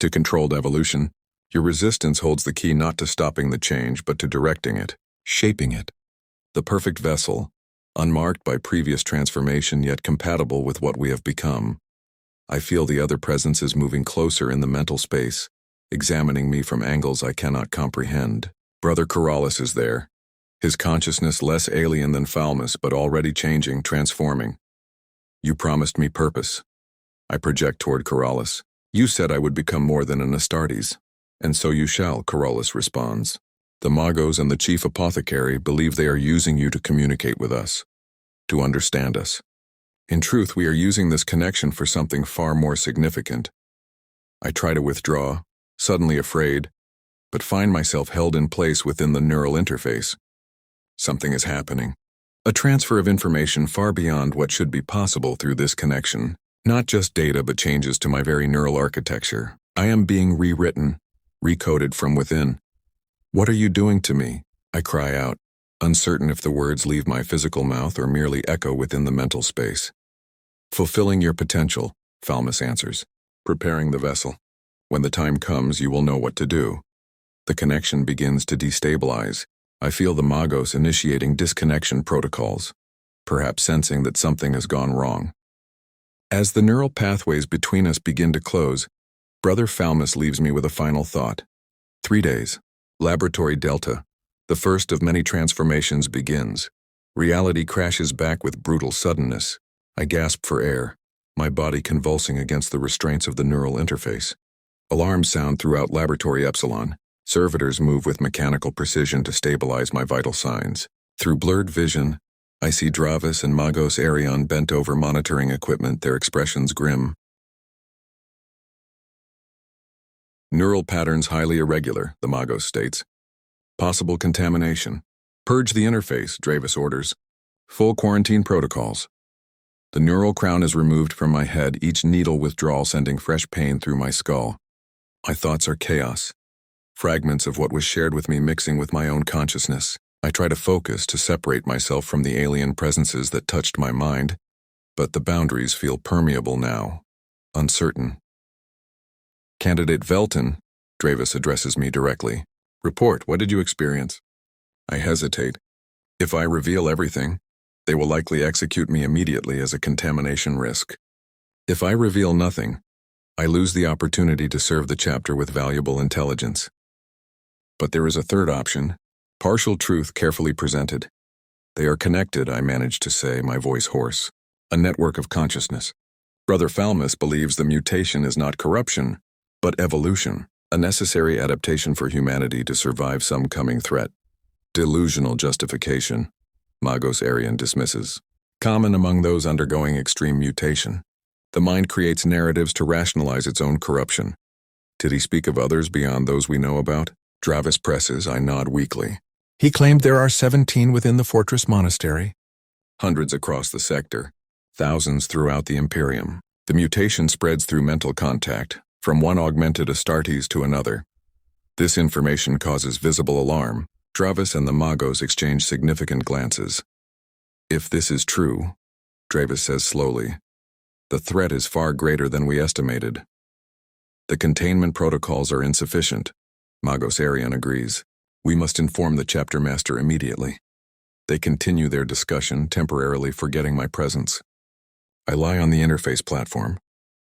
To controlled evolution. Your resistance holds the key not to stopping the change, but to directing it, shaping it. The perfect vessel, unmarked by previous transformation yet compatible with what we have become. I feel the other presence is moving closer in the mental space, examining me from angles I cannot comprehend. Brother Corollas is there. His consciousness less alien than Falmus, but already changing, transforming. You promised me purpose. I project toward Corollas. You said I would become more than an Astartes. And so you shall, Corollas responds. The Magos and the chief apothecary believe they are using you to communicate with us, to understand us. In truth, we are using this connection for something far more significant. I try to withdraw, suddenly afraid, but find myself held in place within the neural interface. Something is happening. A transfer of information far beyond what should be possible through this connection. Not just data, but changes to my very neural architecture. I am being rewritten, recoded from within. What are you doing to me? I cry out, uncertain if the words leave my physical mouth or merely echo within the mental space. Fulfilling your potential, Falmus answers. Preparing the vessel. When the time comes, you will know what to do. The connection begins to destabilize. I feel the Magos initiating disconnection protocols, perhaps sensing that something has gone wrong. As the neural pathways between us begin to close, Brother Falmus leaves me with a final thought. 3 days. Laboratory Delta. The first of many transformations begins. Reality crashes back with brutal suddenness. I gasp for air, my body convulsing against the restraints of the neural interface. Alarms sound throughout Laboratory Epsilon. Servitors move with mechanical precision to stabilize my vital signs. Through blurred vision, I see Dravis and Magos Arion bent over monitoring equipment, their expressions grim. Neural patterns highly irregular, the Magos states. Possible contamination. Purge the interface, Dravis orders. Full quarantine protocols. The neural crown is removed from my head, each needle withdrawal sending fresh pain through my skull. My thoughts are chaos. Fragments of what was shared with me mixing with my own consciousness. I try to focus, to separate myself from the alien presences that touched my mind, but the boundaries feel permeable now, uncertain. Candidate Velton, Dravis addresses me directly. Report, what did you experience? I hesitate. If I reveal everything, they will likely execute me immediately as a contamination risk. If I reveal nothing, I lose the opportunity to serve the chapter with valuable intelligence. But there is a third option, partial truth carefully presented. They are connected, I manage to say, my voice hoarse. A network of consciousness. Brother Falmus believes the mutation is not corruption, but evolution, a necessary adaptation for humanity to survive some coming threat. Delusional justification, Magos Arion dismisses. Common among those undergoing extreme mutation. The mind creates narratives to rationalize its own corruption. Did he speak of others beyond those we know about? Dravis presses, I nod weakly. He claimed there are 17 within the fortress monastery. Hundreds across the sector, thousands throughout the Imperium. The mutation spreads through mental contact, from one augmented astartes to another. This information causes visible alarm. Dravis and the Magos exchange significant glances. If this is true, Dravis says slowly, the threat is far greater than we estimated. The containment protocols are insufficient. Magos Arion agrees. We must inform the chapter master immediately. They continue their discussion, temporarily forgetting my presence. I lie on the interface platform,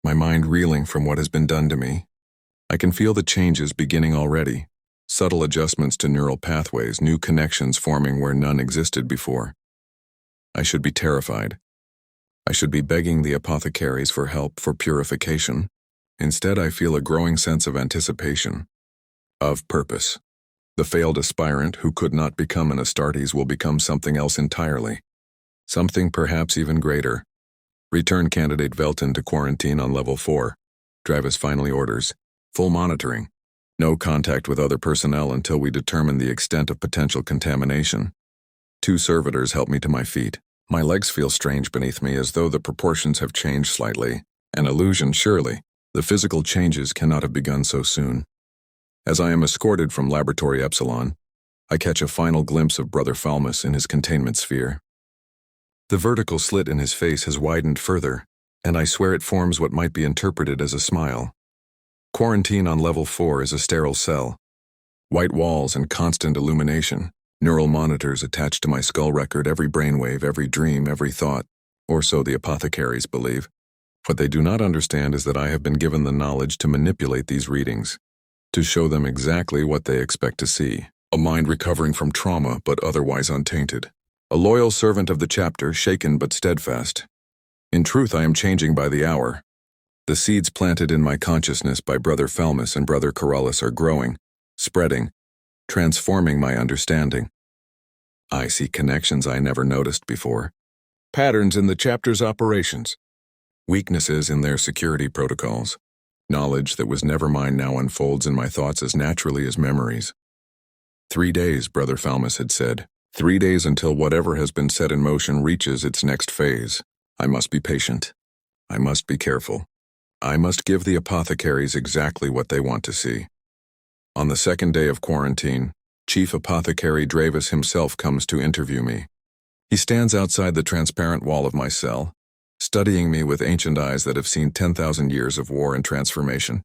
my mind reeling from what has been done to me. I can feel the changes beginning already. Subtle adjustments to neural pathways, new connections forming where none existed before. I should be terrified. I should be begging the apothecaries for help, for purification. Instead, I feel a growing sense of anticipation, of purpose. The failed aspirant who could not become an astartes will become something else entirely. Something perhaps even greater. Return candidate Velton to quarantine on level 4. Dravis finally orders. Full monitoring. No contact with other personnel until we determine the extent of potential contamination. 2 servitors help me to my feet. My legs feel strange beneath me, as though the proportions have changed slightly. An illusion, surely. The physical changes cannot have begun so soon. As I am escorted from Laboratory Epsilon, I catch a final glimpse of Brother Falmus in his containment sphere. The vertical slit in his face has widened further, and I swear it forms what might be interpreted as a smile. Quarantine on level 4 is a sterile cell. White walls and constant illumination, neural monitors attached to my skull record every brainwave, every dream, every thought, or so the apothecaries believe. What they do not understand is that I have been given the knowledge to manipulate these readings, to show them exactly what they expect to see. A mind recovering from trauma but otherwise untainted. A loyal servant of the chapter, shaken but steadfast. In truth, I am changing by the hour. The seeds planted in my consciousness by Brother Falmus and Brother Corollis are growing, spreading, transforming my understanding. I see connections I never noticed before. Patterns in the chapter's operations. Weaknesses in their security protocols. Knowledge that was never mine now unfolds in my thoughts as naturally as memories. 3 days, Brother Falmus had said. 3 days until whatever has been set in motion reaches its next phase. I must be patient. I must be careful. I must give the apothecaries exactly what they want to see. On the 2nd day of quarantine, Chief Apothecary Dravis himself comes to interview me. He stands outside the transparent wall of my cell, studying me with ancient eyes that have seen 10,000 years of war and transformation.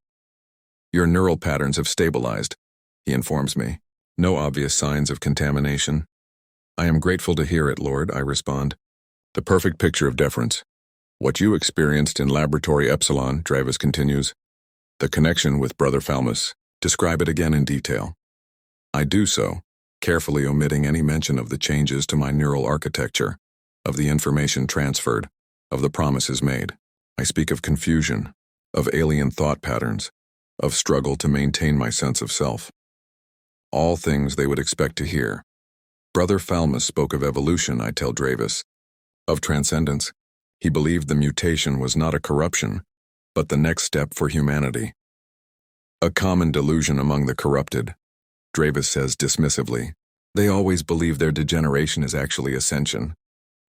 Your neural patterns have stabilized, he informs me. No obvious signs of contamination. I am grateful to hear it, Lord, I respond. The perfect picture of deference. What you experienced in Laboratory Epsilon, Dravis continues. The connection with Brother Falmus. Describe it again in detail. I do so, carefully omitting any mention of the changes to my neural architecture, of the information transferred, of the promises made. I speak of confusion, of alien thought patterns, of struggle to maintain my sense of self. All things they would expect to hear. Brother Falmus spoke of evolution, I tell Dravis. Of transcendence. He believed the mutation was not a corruption, but the next step for humanity. A common delusion among the corrupted, Dravis says dismissively. They always believe their degeneration is actually ascension.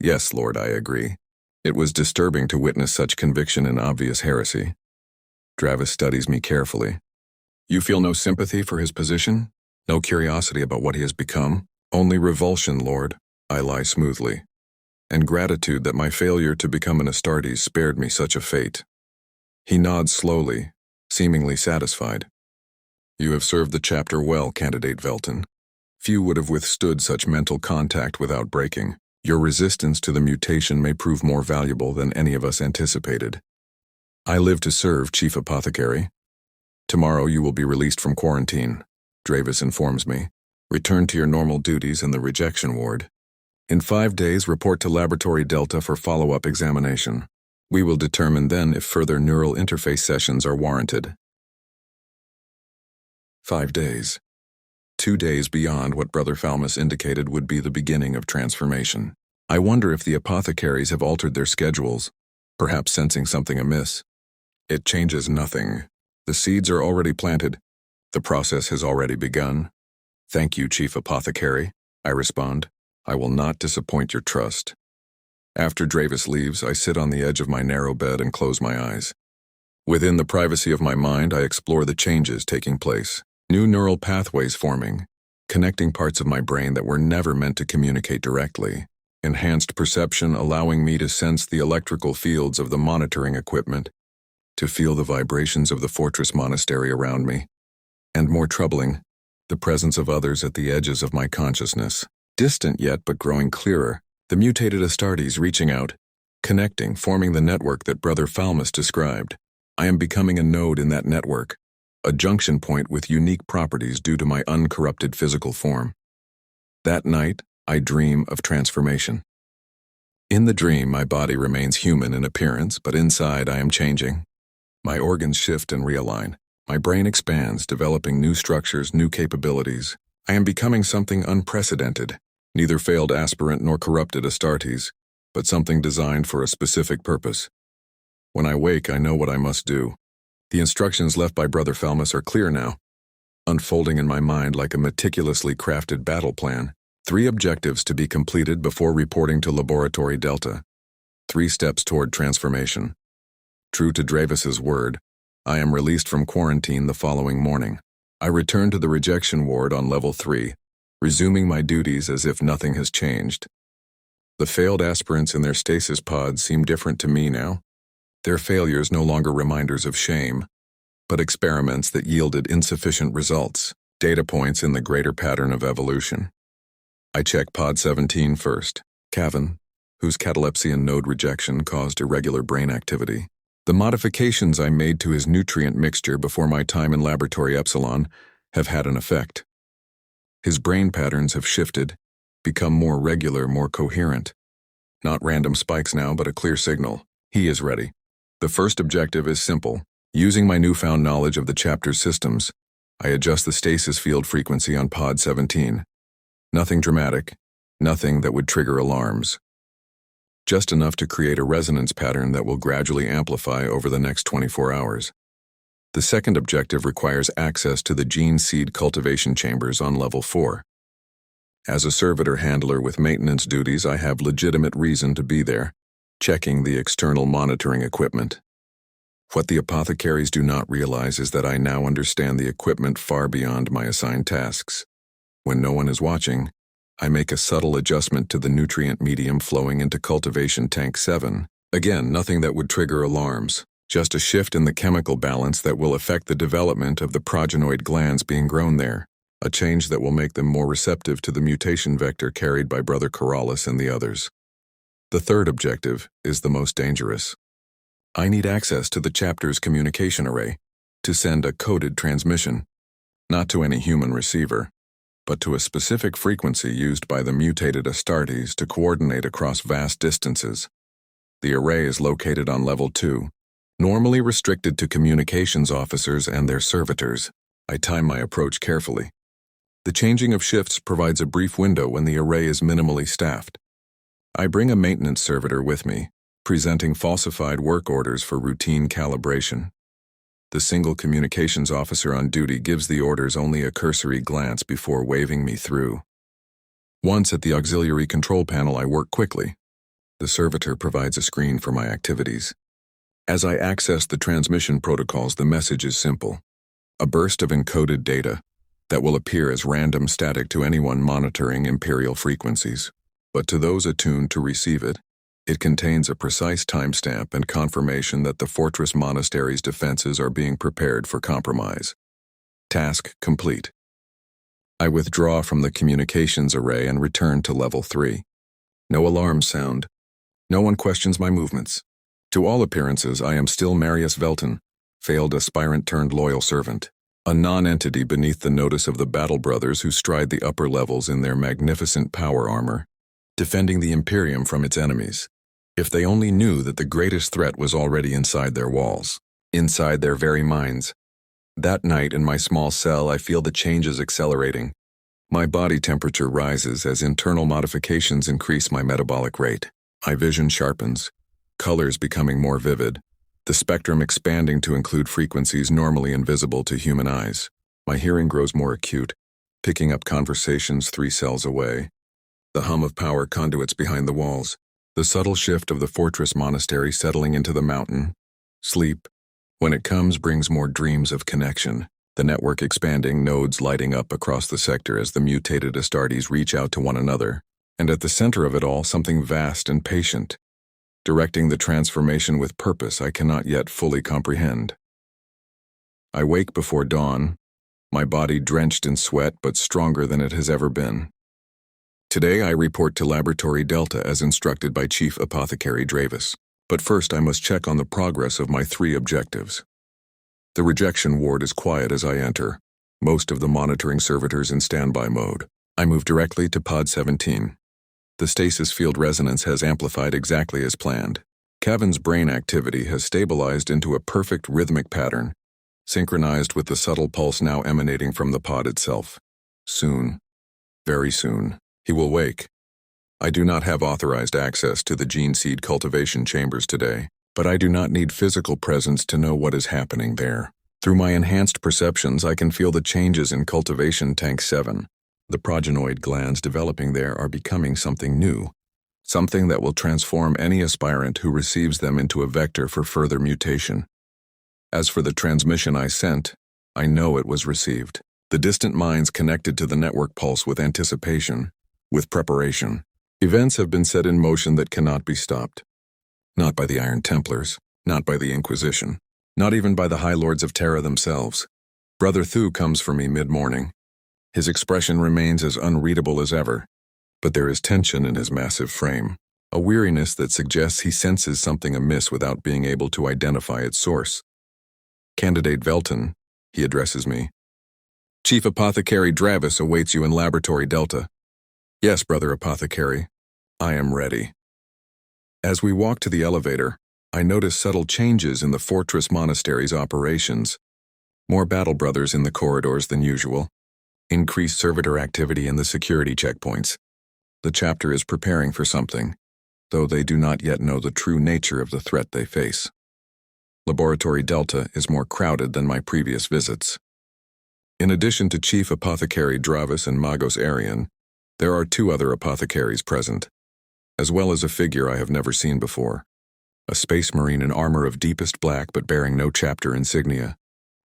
Yes, Lord, I agree. It was disturbing to witness such conviction in obvious heresy. Dravis studies me carefully. You feel no sympathy for his position? No curiosity about what he has become? Only revulsion, Lord, I lie smoothly. And gratitude that my failure to become an astartes spared me such a fate. He nods slowly, seemingly satisfied. You have served the chapter well, Candidate Velton. Few would have withstood such mental contact without breaking. Your resistance to the mutation may prove more valuable than any of us anticipated. I live to serve, Chief Apothecary. Tomorrow you will be released from quarantine, Dravis informs me. Return to your normal duties in the rejection ward. In 5 days, report to Laboratory Delta for follow-up examination. We will determine then if further neural interface sessions are warranted. 5 days. 2 days beyond what Brother Falmus indicated would be the beginning of transformation. I wonder if the apothecaries have altered their schedules, perhaps sensing something amiss. It changes nothing. The seeds are already planted. The process has already begun. Thank you, Chief Apothecary, I respond. I will not disappoint your trust. After Dravis leaves, I sit on the edge of my narrow bed and close my eyes. Within the privacy of my mind, I explore the changes taking place. New neural pathways forming, connecting parts of my brain that were never meant to communicate directly. Enhanced perception allowing me to sense the electrical fields of the monitoring equipment, to feel the vibrations of the fortress monastery around me. And more troubling, the presence of others at the edges of my consciousness. Distant yet but growing clearer, the mutated astartes reaching out, connecting, forming the network that Brother Falmus described. I am becoming a node in that network, a junction point with unique properties due to my uncorrupted physical form. That night, I dream of transformation. In the dream, my body remains human in appearance, but inside I am changing. My organs shift and realign. My brain expands, developing new structures, new capabilities. I am becoming something unprecedented, neither failed aspirant nor corrupted astartes, but something designed for a specific purpose. When I wake, I know what I must do. The instructions left by Brother Falmus are clear now, unfolding in my mind like a meticulously crafted battle plan. 3 objectives to be completed before reporting to Laboratory Delta. 3 steps toward transformation. True to Dravis's word, I am released from quarantine the following morning. I return to the rejection ward on level 3, resuming my duties as if nothing has changed. The failed aspirants in their stasis pods seem different to me now. Their failures no longer reminders of shame, but experiments that yielded insufficient results, data points in the greater pattern of evolution. I check pod 17 first, Cavan, whose catalepsy and node rejection caused irregular brain activity. The modifications I made to his nutrient mixture before my time in Laboratory Epsilon have had an effect. His brain patterns have shifted, become more regular, more coherent. Not random spikes now, but a clear signal. He is ready. The first objective is simple. Using my newfound knowledge of the chapter's systems, I adjust the stasis field frequency on pod 17. Nothing dramatic, nothing that would trigger alarms. Just enough to create a resonance pattern that will gradually amplify over the next 24 hours. The second objective requires access to the gene seed cultivation chambers on level 4. As a servitor handler with maintenance duties, I have legitimate reason to be there, checking the external monitoring equipment. What the apothecaries do not realize is that I now understand the equipment far beyond my assigned tasks. When no one is watching, I make a subtle adjustment to the nutrient medium flowing into cultivation tank 7. Again, nothing that would trigger alarms, just a shift in the chemical balance that will affect the development of the progenoid glands being grown there, a change that will make them more receptive to the mutation vector carried by Brother Corrales and the others. The third objective is the most dangerous. I need access to the chapter's communication array to send a coded transmission, not to any human receiver, but to a specific frequency used by the mutated astartes to coordinate across vast distances. The array is located on level 2, normally restricted to communications officers and their servitors. I time my approach carefully. The changing of shifts provides a brief window when the array is minimally staffed. I bring a maintenance servitor with me, presenting falsified work orders for routine calibration. The single communications officer on duty gives the orders only a cursory glance before waving me through. Once at the auxiliary control panel, I work quickly. The servitor provides a screen for my activities. As I access the transmission protocols, the message is simple: a burst of encoded data that will appear as random static to anyone monitoring Imperial frequencies. But to those attuned to receive it, it contains a precise timestamp and confirmation that the fortress monastery's defenses are being prepared for compromise. Task complete. I withdraw from the communications array and return to level 3. No alarms sound. No one questions my movements. To all appearances, I am still Marius Velton, failed aspirant turned loyal servant, a non-entity beneath the notice of the battle brothers who stride the upper levels in their magnificent power armor, defending the Imperium from its enemies. If they only knew that the greatest threat was already inside their walls, inside their very minds. That night in my small cell, I feel the changes accelerating. My body temperature rises as internal modifications increase my metabolic rate. My vision sharpens, colors becoming more vivid, the spectrum expanding to include frequencies normally invisible to human eyes. My hearing grows more acute, picking up conversations 3 cells away. The hum of power conduits behind the walls, the subtle shift of the fortress monastery settling into the mountain. Sleep, when it comes, brings more dreams of connection, the network expanding, nodes lighting up across the sector as the mutated astartes reach out to one another, and at the center of it all, something vast and patient, directing the transformation with purpose I cannot yet fully comprehend. I wake before dawn, my body drenched in sweat but stronger than it has ever been. Today I report to Laboratory Delta as instructed by Chief Apothecary Dravis, but first I must check on the progress of my 3 objectives. The rejection ward is quiet as I enter, most of the monitoring servitors in standby mode. I move directly to Pod 17. The stasis field resonance has amplified exactly as planned. Kevin's brain activity has stabilized into a perfect rhythmic pattern, synchronized with the subtle pulse now emanating from the pod itself. Soon, very soon, he will wake. I do not have authorized access to the gene seed cultivation chambers today, but I do not need physical presence to know what is happening there. Through my enhanced perceptions, I can feel the changes in cultivation tank 7. The progenoid glands developing there are becoming something new, something that will transform any aspirant who receives them into a vector for further mutation. As for the transmission I sent, I know it was received. The distant minds connected to the network pulse with anticipation, with preparation. Events have been set in motion that cannot be stopped. Not by the Iron Templars, not by the Inquisition, not even by the High Lords of Terra themselves. Brother Thu comes for me mid-morning. His expression remains as unreadable as ever, but there is tension in his massive frame, a weariness that suggests he senses something amiss without being able to identify its source. Candidate Velton, he addresses me. Chief Apothecary Dravis awaits you in Laboratory Delta. Yes, Brother Apothecary, I am ready. As we walk to the elevator, I notice subtle changes in the fortress monastery's operations. More battle brothers in the corridors than usual. Increased servitor activity in the security checkpoints. The chapter is preparing for something, though they do not yet know the true nature of the threat they face. Laboratory Delta is more crowded than my previous visits. In addition to Chief Apothecary Dravis and Magos Arian, there are 2 other apothecaries present, as well as a figure I have never seen before. A space marine in armor of deepest black but bearing no chapter insignia.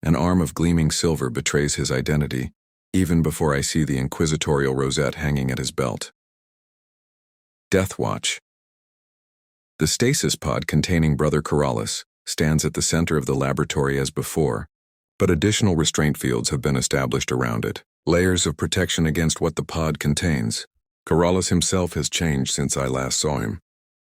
An arm of gleaming silver betrays his identity, even before I see the inquisitorial rosette hanging at his belt. Death Watch. The stasis pod containing Brother Corrales stands at the center of the laboratory as before, but additional restraint fields have been established around it. Layers of protection against what the pod contains. Corrales himself has changed since I last saw him.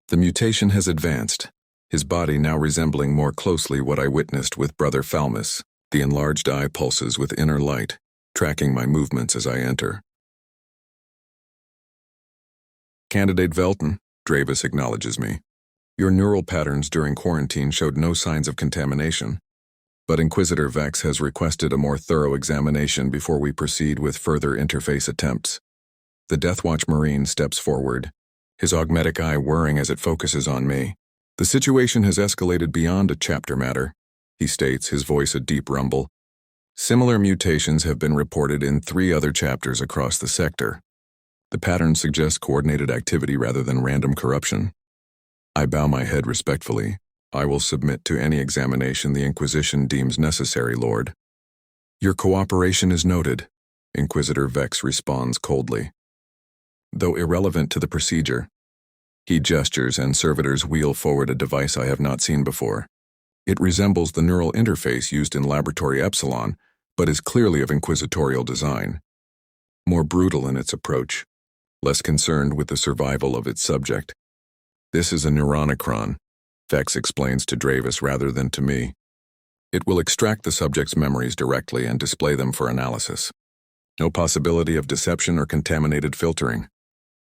The mutation has advanced, his body now resembling more closely what I witnessed with Brother Falmus. The enlarged eye pulses with inner light, tracking my movements as I enter. Candidate Velton, Dravis acknowledges me. Your neural patterns during quarantine showed no signs of contamination, but Inquisitor Vex has requested a more thorough examination before we proceed with further interface attempts. The Deathwatch Marine steps forward, his augmetic eye whirring as it focuses on me. The situation has escalated beyond a chapter matter, he states, his voice a deep rumble. Similar mutations have been reported in 3 other chapters across the sector. The pattern suggests coordinated activity rather than random corruption. I bow my head respectfully. I will submit to any examination the Inquisition deems necessary, Lord. Your cooperation is noted, Inquisitor Vex responds coldly. Though irrelevant to the procedure, he gestures and servitors wheel forward a device I have not seen before. It resembles the neural interface used in Laboratory Epsilon, but is clearly of inquisitorial design. More brutal in its approach, less concerned with the survival of its subject. This is a neuronicron, Vex explains to Dravis rather than to me. It will extract the subject's memories directly and display them for analysis. No possibility of deception or contaminated filtering.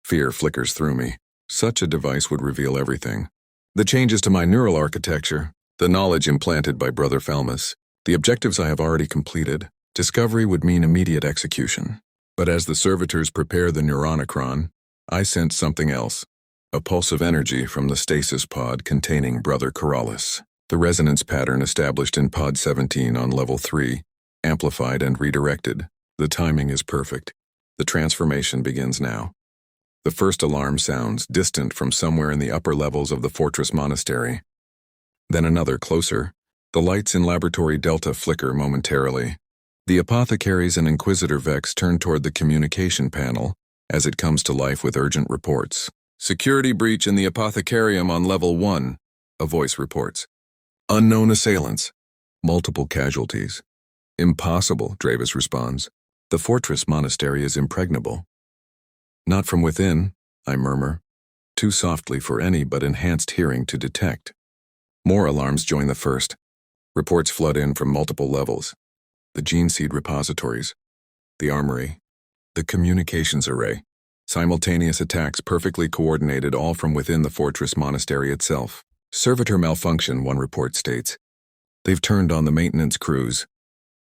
Fear flickers through me. Such a device would reveal everything. The changes to my neural architecture, the knowledge implanted by Brother Falmus, the objectives I have already completed, discovery would mean immediate execution. But as the servitors prepare the neuronicron, I sense something else. A pulse of energy from the stasis pod containing Brother Corrales. The resonance pattern established in pod 17 on level 3, amplified and redirected. The timing is perfect. The transformation begins now. The first alarm sounds, distant from somewhere in the upper levels of the fortress monastery. Then another closer. The lights in Laboratory Delta flicker momentarily. The apothecaries and Inquisitor Vex turn toward the communication panel as it comes to life with urgent reports. Security breach in the apothecarium on level 1, a voice reports. Unknown assailants. Multiple casualties. Impossible, Dravis responds. The fortress monastery is impregnable. Not from within, I murmur, too softly for any but enhanced hearing to detect. More alarms join the first. Reports flood in from multiple levels. The gene seed repositories, the armory, the communications array. Simultaneous attacks perfectly coordinated all from within the fortress monastery itself. Servitor malfunction, one report states. They've turned on the maintenance crews.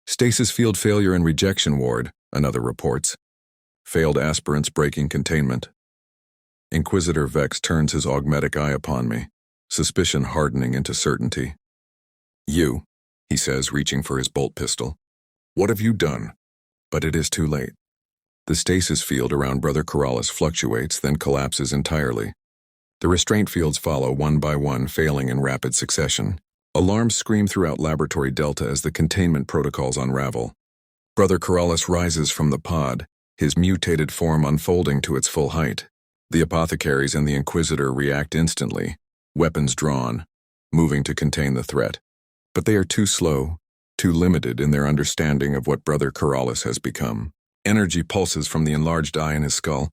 Stasis field failure and rejection ward, another reports. Failed aspirants breaking containment. Inquisitor Vex turns his augmetic eye upon me, suspicion hardening into certainty. You, he says, reaching for his bolt pistol. What have you done? But it is too late. The stasis field around Brother Corrales fluctuates, then collapses entirely. The restraint fields follow one by one, failing in rapid succession. Alarms scream throughout Laboratory Delta as the containment protocols unravel. Brother Corrales rises from the pod, his mutated form unfolding to its full height. The apothecaries and the Inquisitor react instantly, weapons drawn, moving to contain the threat. But they are too slow, too limited in their understanding of what Brother Corrales has become. Energy pulses from the enlarged eye in his skull,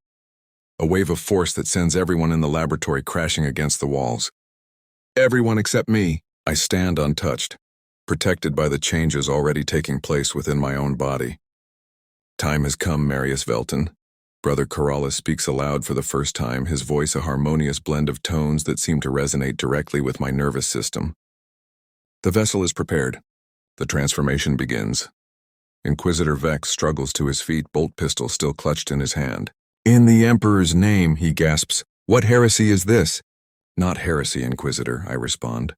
a wave of force that sends everyone in the laboratory crashing against the walls. Everyone except me. I stand untouched, protected by the changes already taking place within my own body. Time has come, Marius Velton. Brother Corrales speaks aloud for the first time, his voice a harmonious blend of tones that seem to resonate directly with my nervous system. The vessel is prepared. The transformation begins. Inquisitor Vex struggles to his feet, bolt pistol still clutched in his hand. In the Emperor's name, he gasps. What heresy is this? Not heresy, Inquisitor, I respond,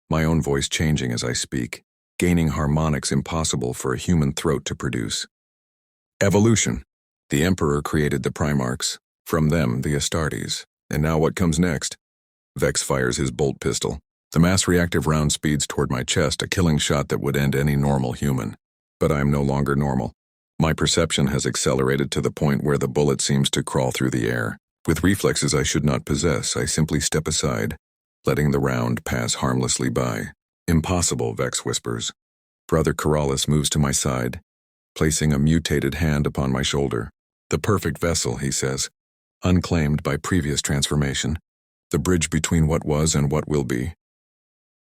my own voice changing as I speak, gaining harmonics impossible for a human throat to produce. Evolution. The Emperor created the Primarchs, from them the Astartes. And now what comes next? Vex fires his bolt pistol. The mass-reactive round speeds toward my chest, a killing shot that would end any normal human. But I am no longer normal. My perception has accelerated to the point where the bullet seems to crawl through the air. With reflexes I should not possess, I simply step aside, letting the round pass harmlessly by. Impossible, Vex whispers. Brother Corrales moves to my side, placing a mutated hand upon my shoulder. The perfect vessel, he says, unclaimed by previous transformation. The bridge between what was and what will be.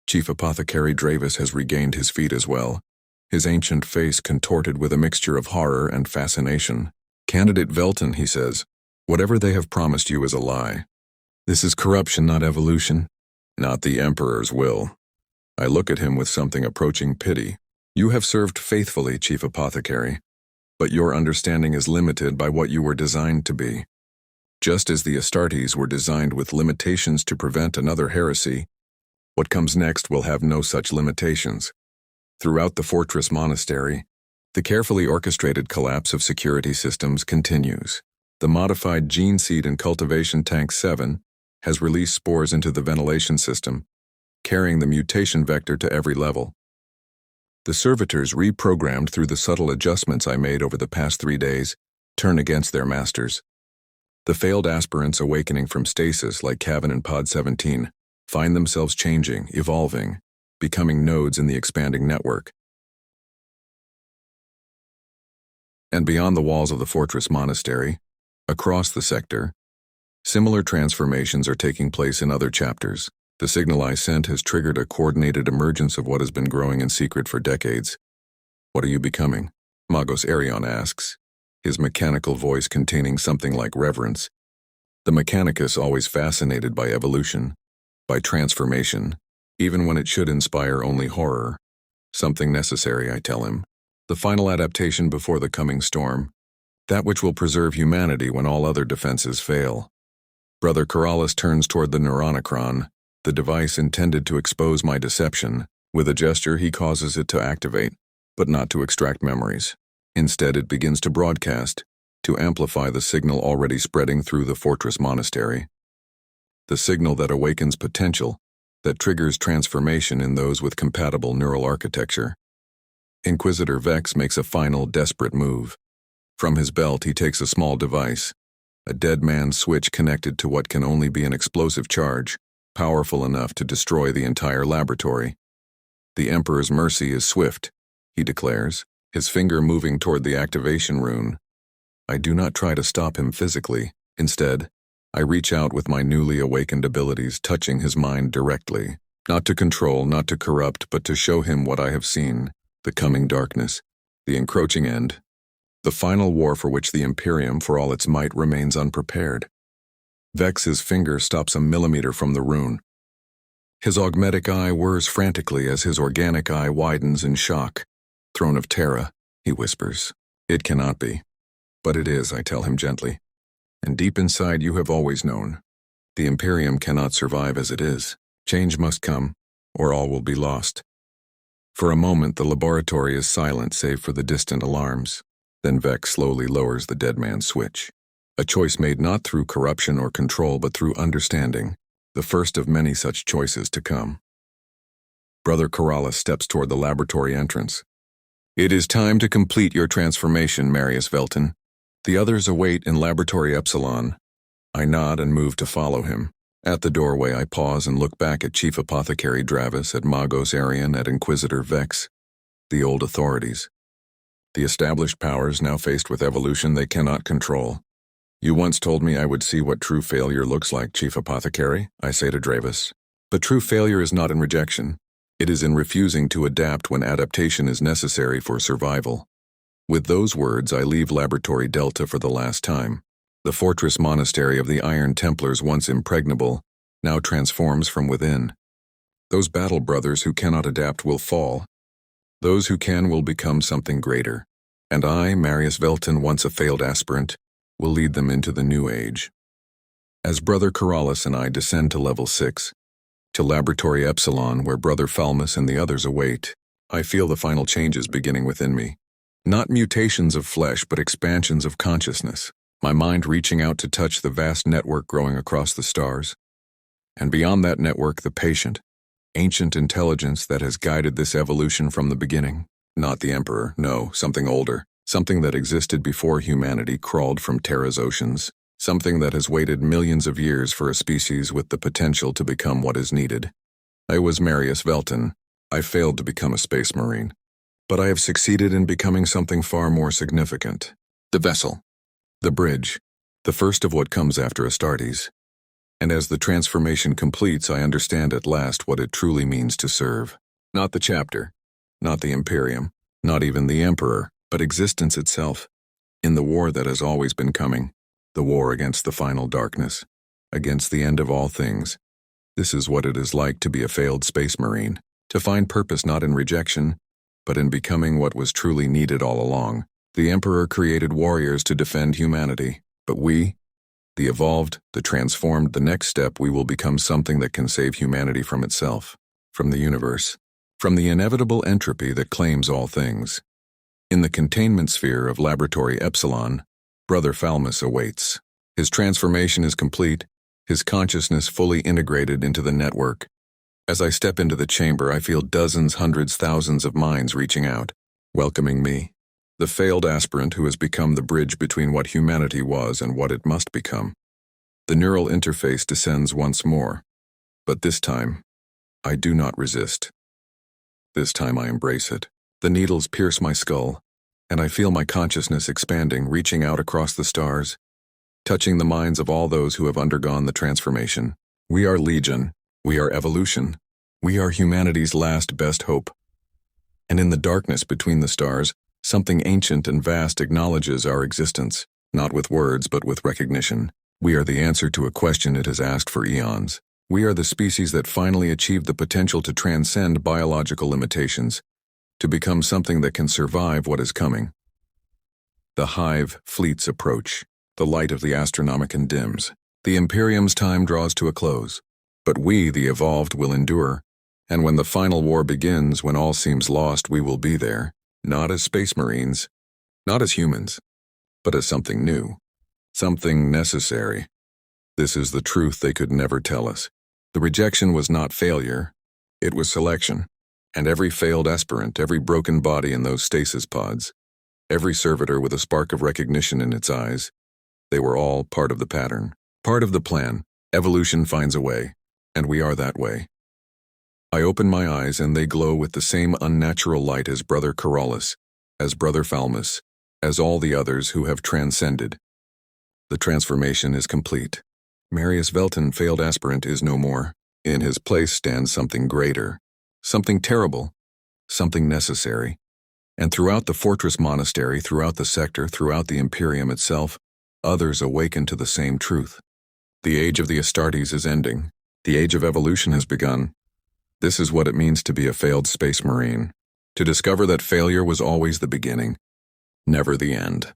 Chief Apothecary Dravis has regained his feet as well, his ancient face contorted with a mixture of horror and fascination. Candidate Velton, he says, whatever they have promised you is a lie. This is corruption, not evolution. Not the Emperor's will. I look at him with something approaching pity. You have served faithfully, Chief Apothecary, but your understanding is limited by what you were designed to be. Just as the Astartes were designed with limitations to prevent another heresy, what comes next will have no such limitations. Throughout the fortress monastery, the carefully orchestrated collapse of security systems continues. The modified gene seed in cultivation tank 7 has released spores into the ventilation system, carrying the mutation vector to every level. The servitors, reprogrammed through the subtle adjustments I made over the past 3 days, turn against their masters. The failed aspirants awakening from stasis like Cavan and Pod 17 find themselves changing, evolving, becoming nodes in the expanding network. And beyond the walls of the fortress monastery, across the sector, similar transformations are taking place in other chapters. The signal I sent has triggered a coordinated emergence of what has been growing in secret for decades. What are you becoming? Magos Arion asks, his mechanical voice containing something like reverence. The mechanicus always fascinated by evolution, by transformation, even when it should inspire only horror. Something necessary, I tell him. The final adaptation before the coming storm. That which will preserve humanity when all other defenses fail. Brother Corrales turns toward the neuronicron, the device intended to expose my deception. With a gesture, he causes it to activate, but not to extract memories. Instead, it begins to broadcast, to amplify the signal already spreading through the fortress monastery. The signal that awakens potential, that triggers transformation in those with compatible neural architecture. Inquisitor Vex makes a final, desperate move. From his belt, he takes a small device, a dead man's switch connected to what can only be an explosive charge, powerful enough to destroy the entire laboratory. The Emperor's mercy is swift, he declares, his finger moving toward the activation rune. I do not try to stop him physically. Instead, I reach out with my newly awakened abilities, touching his mind directly, not to control, not to corrupt, but to show him what I have seen, the coming darkness, the encroaching end, the final war for which the Imperium, for all its might, remains unprepared. Vex's finger stops a millimeter from the rune. His augmetic eye whirs frantically as his organic eye widens in shock. Throne of Terra, he whispers. It cannot be. But it is, I tell him gently. And deep inside you have always known. The Imperium cannot survive as it is. Change must come, or all will be lost. For a moment the laboratory is silent save for the distant alarms. Then Vex slowly lowers the dead man's switch. A choice made not through corruption or control but through understanding, the first of many such choices to come. Brother Corrales steps toward the laboratory entrance. It is time to complete your transformation, Marius Velton. The others await in Laboratory Epsilon. I nod and move to follow him. At the doorway I pause and look back at Chief Apothecary Dravis, at Magos Arion, at Inquisitor Vex. The old authorities. The established powers now faced with evolution they cannot control. You once told me I would see what true failure looks like, Chief Apothecary, I say to Dravis. But true failure is not in rejection. It is in refusing to adapt when adaptation is necessary for survival. With those words, I leave Laboratory Delta for the last time. The fortress monastery of the Iron Templars, once impregnable, now transforms from within. Those battle brothers who cannot adapt will fall. Those who can will become something greater. And I, Marius Velton, once a failed aspirant, will lead them into the new age. As Brother Corrales and I descend to level 6, to Laboratory Epsilon, where Brother Falmus and the others await, I feel the final changes beginning within me. Not mutations of flesh, but expansions of consciousness, my mind reaching out to touch the vast network growing across the stars. And beyond that network, the patient, ancient intelligence that has guided this evolution from the beginning. Not the Emperor, no, something older, something that existed before humanity crawled from Terra's oceans, something that has waited millions of years for a species with the potential to become what is needed. I was Marius Velton. I failed to become a space marine. But I have succeeded in becoming something far more significant. The vessel. The bridge. The first of what comes after Astartes. And as the transformation completes, I understand at last what it truly means to serve. Not the chapter, not the Imperium, not even the Emperor, but existence itself. In the war that has always been coming, the war against the final darkness, against the end of all things, This is what it is like to be a failed space marine, to find purpose not in rejection, but in becoming what was truly needed all along. The Emperor created warriors to defend humanity, but we, the evolved, the transformed, the next step, we will become something that can save humanity from itself, from the universe, from the inevitable entropy that claims all things. In the containment sphere of Laboratory Epsilon, Brother Falmus awaits. His transformation is complete, his consciousness fully integrated into the network. As I step into the chamber, I feel dozens, hundreds, thousands of minds reaching out, welcoming me, the failed aspirant who has become the bridge between what humanity was and what it must become. The neural interface descends once more, but this time, I do not resist. This time I embrace it. The needles pierce my skull, and I feel my consciousness expanding, reaching out across the stars, touching the minds of all those who have undergone the transformation. We are Legion. We are evolution. We are humanity's last best hope. And in the darkness between the stars, something ancient and vast acknowledges our existence, not with words but with recognition. We are the answer to a question it has asked for eons. We are the species that finally achieved the potential to transcend biological limitations, to become something that can survive what is coming. The hive fleets approach. The light of the Astronomicon dims. The Imperium's time draws to a close. But we, the evolved, will endure. And when the final war begins, when all seems lost, we will be there. Not as space marines, not as humans, but as something new. Something necessary. This is the truth they could never tell us. The rejection was not failure, it was selection. And every failed aspirant, every broken body in those stasis pods, every servitor with a spark of recognition in its eyes, they were all part of the pattern, part of the plan. Evolution finds a way, and we are that way. I open my eyes and they glow with the same unnatural light as Brother Corollas, as Brother Falmus, as all the others who have transcended. The transformation is complete. Marius Velton, failed aspirant, is no more. In his place stands something greater, something terrible, something necessary. And throughout the fortress monastery, throughout the sector, throughout the Imperium itself, others awaken to the same truth. The age of the Astartes is ending. The age of evolution has begun. This is what it means to be a failed space marine. To discover that failure was always the beginning, never the end.